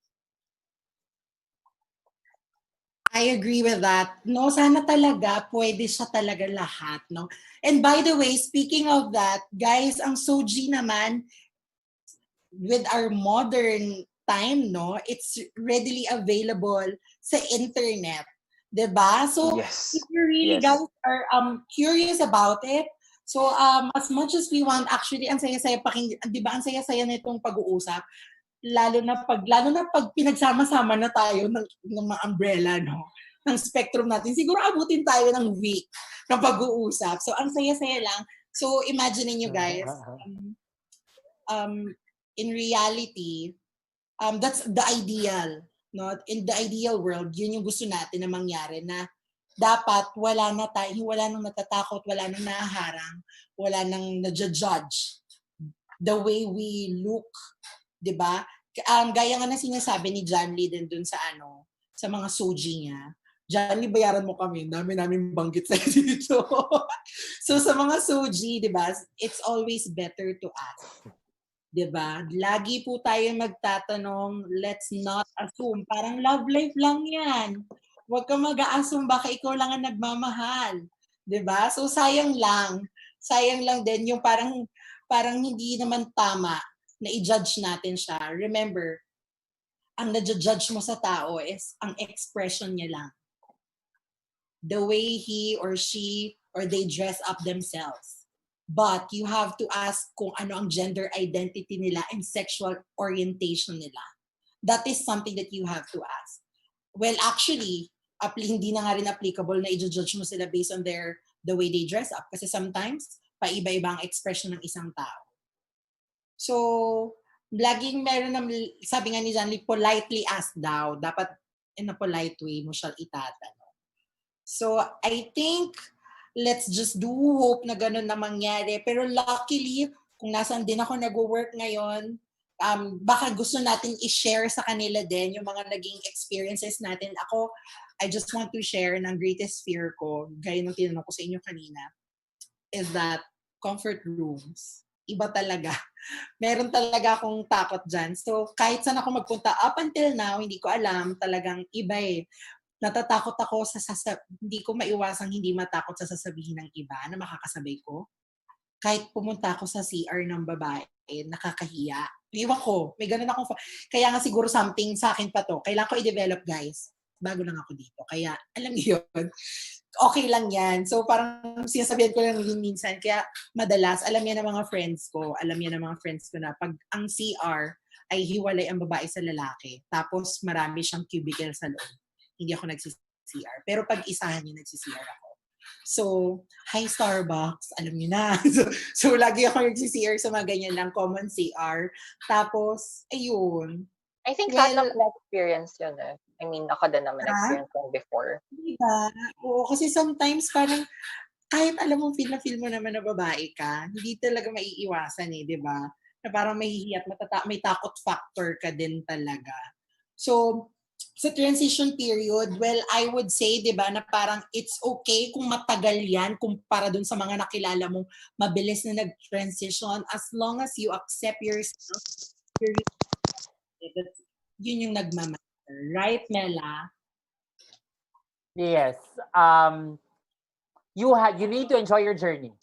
I agree with that. No, sana talaga pwede siya talaga lahat, no? And by the way, speaking of that, guys, ang Soji naman with our modern time, no, it's readily available sa internet, 'di ba? So Yes. if you really Yes. guys are curious about it, so as much as we want, actually ang saya-saya pakinggan, 'di ba? Ang saya-saya nitong pag-uusap, lalo na pag pinagsama-sama na tayo ng mga umbrella, no, ng spectrum natin, siguro abutin tayo ng week ng pag-uusap. So ang saya-saya lang. So imagine niyo guys, in reality, that's the ideal, no? In the ideal world, yun yung gusto natin na mangyari, na dapat wala nang natatakot, wala nang nahaharang, wala nang na-judge the way we look, 'di ba? Gaya nga na sinasabi ni John Lee din dun sa sa mga soji niya. John Lee, bayaran mo kami. Dami namin banggit sa dito. So sa mga soji, 'di ba? It's always better to ask. 'Di ba? Lagi po tayo magtatanong, let's not assume. Parang love life lang 'yan. Huwag kang mag-a-assume, baka ikaw lang ang nagmamahal. 'Di ba? So sayang lang. Sayang lang din yung parang hindi naman tama na i-judge natin siya. Remember, ang na-judge mo sa tao is ang expression niya lang. The way he or she or they dress up themselves. But you have to ask kung ano ang gender identity nila and sexual orientation nila. That is something that you have to ask. Well, actually, hindi na nga rin applicable na i-judge mo sila based on the way they dress up. Kasi sometimes, paiba-iba ang expression ng isang tao. So, laging meron ng, sabi nga ni John Lee, politely ask daw. Dapat in a polite way mo siya itatanong. So, I think, let's just do hope na ganun na mangyari. Pero luckily, kung nasaan din ako nag-work ngayon, baka gusto natin i-share sa kanila din yung mga naging experiences natin. Ako, I just want to share ng greatest fear ko, gaya ng tinanong ko sa inyo kanina, is that comfort rooms. Iba talaga. Meron talaga akong takot dyan. So, kahit saan ako magpunta, up until now, hindi ko alam, talagang iba eh. Natatakot ako hindi ko maiwasang hindi matakot sa sasabihin ng iba na makakasabay ko. Kahit pumunta ako sa CR ng babae, nakakahiya. Iwan ko, may ganun akong, kaya nga siguro something sa akin pa to. Kailangan ko i-develop, guys. Bago lang ako dito. Kaya, alam niyo yun, okay lang yan. So, parang sinasabihan ko lang yun minsan. Kaya, madalas, alam yan ng mga friends ko. Alam yan ng mga friends ko na pag ang CR ay hiwalay ang babae sa lalaki. Tapos, marami siyang cubicle sa loob. Hindi ako nagsi-CR. Pero pag isahan niyo, nagsi-CR ako. So, hi Starbucks, alam niyo na. So lagi ako nagsi-CR sa mga ganyan lang, common CR. Tapos, ayun. I think lahat ng na-experience yun eh. I mean, ako din naman experience yun before. Diba? Oo, kasi sometimes parang, kahit alam mo, feel mo naman na babae ka, hindi talaga maiiwasan eh, di ba? Na parang mahihiya at may takot factor ka din talaga. So, sa transition period, well, I would say, di ba, na parang it's okay kung matagal yan kumpara dun sa mga nakilala mong mabilis na nag-transition, as long as you accept yourself, yun yung nagmamatter. Right, Mela? Yes. You need to enjoy your journey.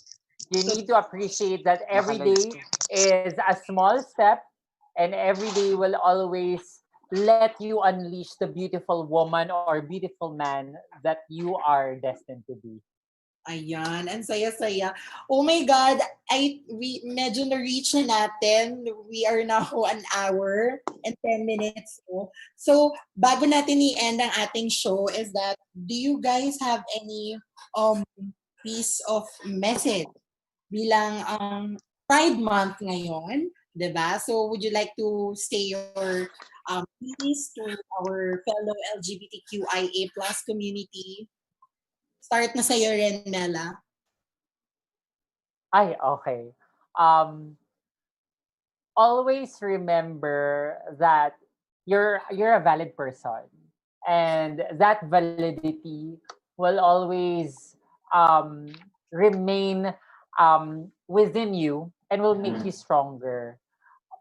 You need to appreciate that every day is a small step, and every day will always let you unleash the beautiful woman or beautiful man that you are destined to be. Ayan, ang saya-saya. Oh my God, we medyo na-reach na natin. We are now 1 hour and 10 minutes. So, bago natin i-end ang ating show is that, do you guys have any piece of message bilang Pride Month ngayon, 'di ba? So, would you like to say your piece to our fellow LGBTQIA+ community? Start na sa'yo rin, Mela. Ay, okay. Always remember that you're a valid person, and that validity will always remain within you and will make you stronger.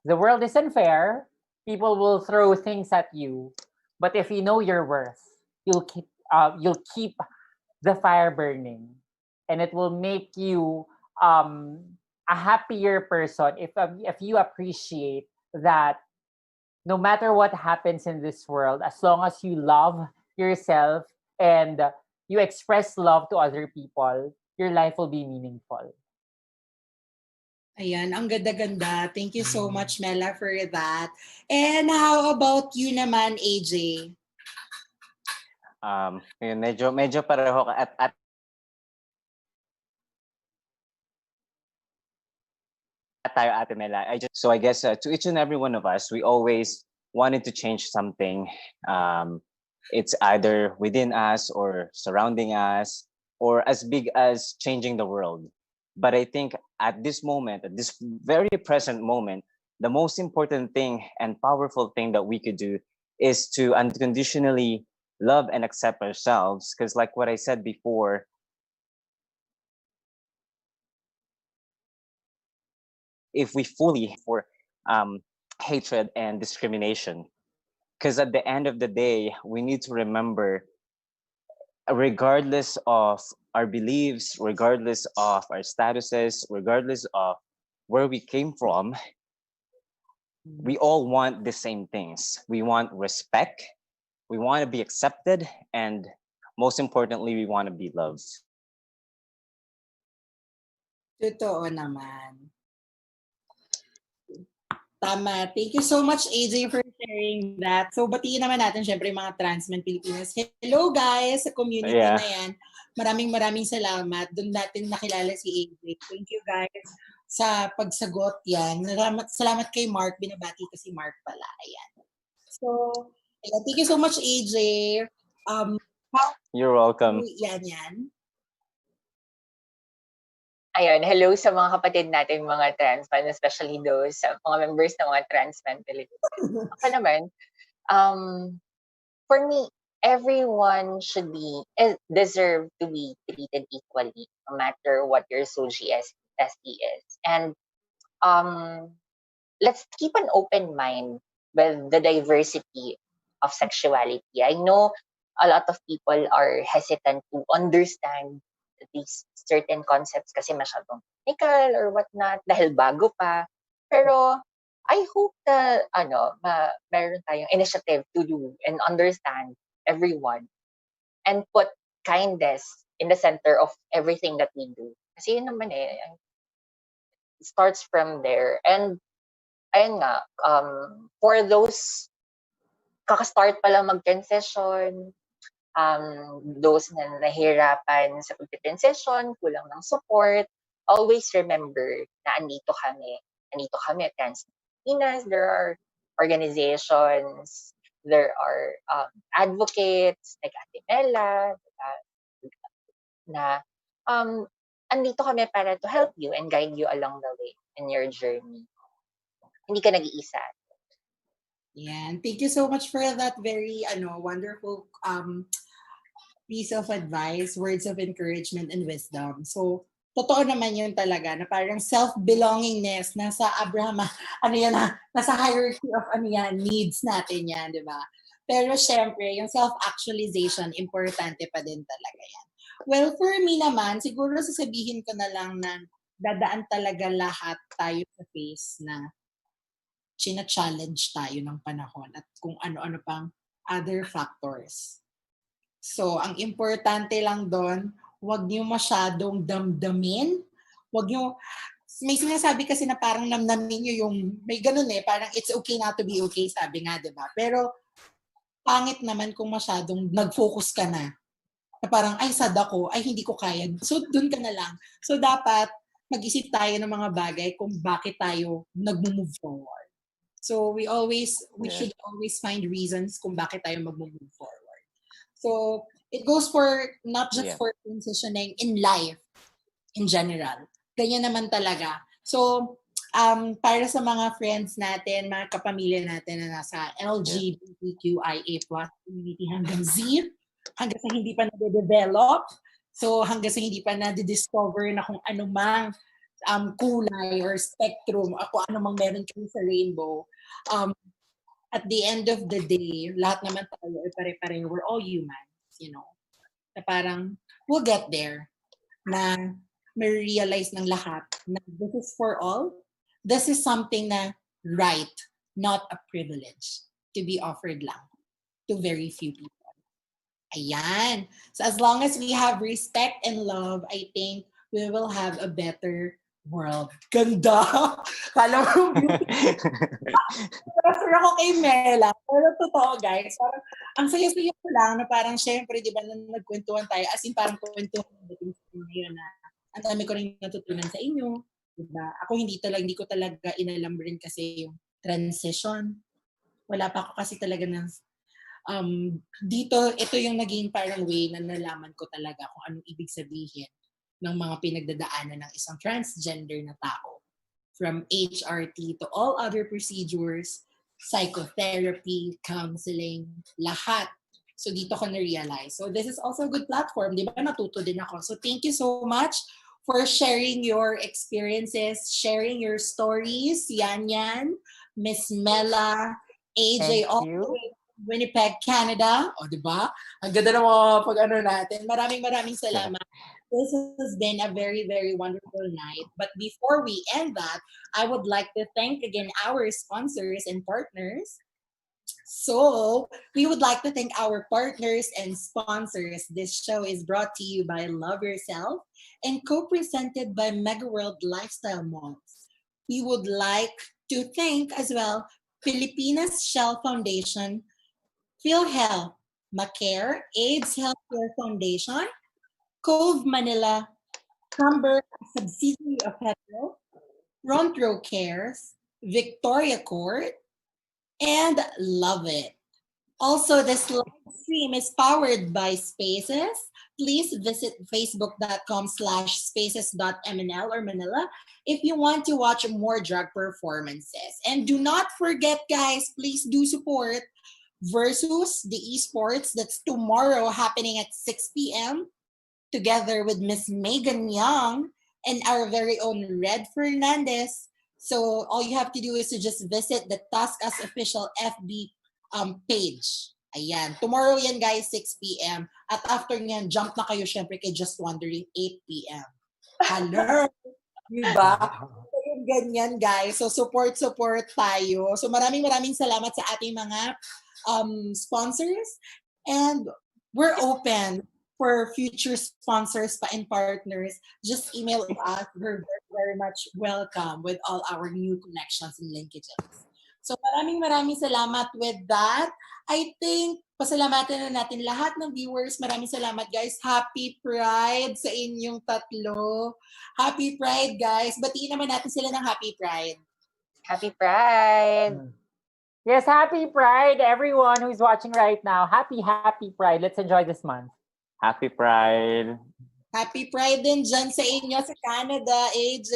The world is unfair. People will throw things at you, but if you know your worth, you'll keep the fire burning, and it will make you um, a happier person if you appreciate that no matter what happens in this world, as long as you love yourself and you express love to other people, your life will be meaningful. Ayan, ang ganda-ganda. Thank you so much, Mela, for that. And how about you naman, AJ? Yun, medyo pareho at tayo, Ate Mela. I guess to each and every one of us, we always wanted to change something. It's either within us or surrounding us, or as big as changing the world. But I think at this moment, at this very present moment, the most important thing and powerful thing that we could do is to unconditionally love and accept ourselves. Because, like what I said before, if we fully for hatred and discrimination, because at the end of the day, we need to remember, regardless of our beliefs, regardless of our statuses, regardless of where we came from, we all want the same things. We want respect, we want to be accepted, and most importantly, we want to be loved. Totoo naman. Tama. Thank you so much, AJ, for sharing that. So, batiin naman natin syempre yung mga Transmen Pilipinas. Hello, guys, sa community Yeah. na yan. Maraming salamat. Doon natin nakilala si AJ. Thank you, guys, sa pagsagot yan. Salamat kay Mark. Binabati ko si Mark pala. Ayan. So, ayan. Thank you so much, AJ. You're welcome. Yan. Ayun, hello sa mga kapatid natin, mga trans men, especially those mga members ng mga Trans Men Philippines. Ako naman, for me, everyone should deserve to be treated equally, no matter what your SE is. And let's keep an open mind with the diversity of sexuality. I know a lot of people are hesitant to understand these certain concepts kasi masyadong technical or whatnot dahil bago pa. Pero I hope na meron tayong initiative to do and understand everyone and put kindness in the center of everything that we do. Kasi yun naman it starts from there. And ayun nga, for those kakastart pa lang mag-transition, those na nahihirapan sa pag-transition, kulang ng support, always remember na andito kami. Andito kami at Trans Pilipinas. There are organizations, there are advocates like Ate Mela, na andito kami para to help you and guide you along the way in your journey. Hindi ka nag-iisa. Yan. Thank you so much for that very wonderful piece of advice, words of encouragement and wisdom. So, totoo naman yun talaga na parang self-belongingness nasa nasa hierarchy of needs natin yan, di ba? Pero syempre, yung self-actualization, importante pa din talaga yan. Well, for me naman, siguro sasabihin ko na lang na dadaan talaga lahat tayo sa phase na china-challenge tayo ng panahon at kung ano-ano pang other factors. So, ang importante lang doon, huwag niyo masyadong damdamin. Huwag niyo, may sinasabi kasi na parang namnamin niyo yung, may ganun parang it's okay not to be okay, sabi nga, di ba? Pero, pangit naman kung masyadong nag-focus ka na. Na parang, ay, sad ako, ay, hindi ko kaya. So, dun ka na lang. So, dapat mag-isip tayo ng mga bagay kung bakit tayo nag-move forward. So, we should always find reasons kung bakit tayo mag-move forward. So, it goes for, not just for transitioning in life, in general. Ganyan naman talaga. So, para sa mga friends natin, mga kapamilya natin na nasa LGBTQIA+ community hanggang Z, hanggang sa hindi pa nade-develop, so hanggang sa hindi pa nade-discover na kung ano mang kulay or spectrum, kung ano mang meron kayo sa rainbow. At the end of the day, lahat naman tayo ay pare-pareho. We're all humans, Na parang, we'll get there. Na may realize ng lahat na this is for all. This is something na right, not a privilege to be offered lang to very few people. Ayan. So as long as we have respect and love, I think we will have a better world. Ganda! Kala mo, pero ako kay Mela. Pero totoo, guys. Parang, ang saya-saya ko lang na parang syempre, di ba, nung nagkwentuhan tayo, as in parang kwentuhan ngayon na ang dami ko rin natutunan sa inyo. Diba? Ako hindi ko talaga inalam rin kasi yung transition. Wala pa ako kasi talaga ng dito, ito yung naging parang way na nalaman ko talaga kung anong ibig sabihin ng mga pinagdadaanan ng isang transgender na tao. From HRT to all other procedures, psychotherapy, counseling, lahat. So dito ko na-realize. So this is also a good platform. Di ba? Natuto din ako. So thank you so much for sharing your experiences, sharing your stories. YanYan, Ms Mela, AJ, all the way from Winnipeg, Canada. O, di ba? Ang ganda ng mga pag-ano natin. Maraming salamat. This has been a very, very wonderful night. But before we end that, I would like to thank again our sponsors and partners. So, we would like to thank our partners and sponsors. This show is brought to you by Love Yourself and co-presented by Mega World Lifestyle Malls. We would like to thank as well Filipinas Shell Foundation, PhilHealth, Macare, AIDS Healthcare Foundation, Cove Manila, Humber, subsidiary of Petro, Front Row Cares, Victoria Court, and Love It. Also, this live stream is powered by Spaces. Please visit facebook.com/spaces.mnl or Manila if you want to watch more drag performances. And do not forget, guys, please do support Versus the Esports. That's tomorrow happening at 6 p.m. together with Miss Megan Young and our very own Red Fernandez. So all you have to do is to just visit the Task Us official FB page. Ayan. Tomorrow yan, guys, 6 p.m. At after nyan, jump na kayo syempre kay Just Wondering 8 p.m. Hello! Diba? So yung ganyan, guys. So support tayo. So maraming salamat sa ating mga sponsors. And we're open for future sponsors pa and partners. Just email us. We're very, very much welcome with all our new connections and linkages. So maraming salamat with that. I think pasalamatan na natin lahat ng viewers. Maraming salamat, guys. Happy Pride sa inyong tatlo. Happy Pride, guys. Batiin naman natin sila ng Happy Pride. Happy Pride! Yes, Happy Pride, everyone who's watching right now. Happy Pride. Let's enjoy this month. Happy Pride. Happy Pride din dyan sa inyo sa Canada, AJ.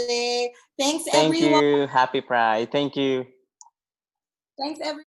Thanks, Thank everyone. you. Happy Pride. Thank you. Thanks, everyone.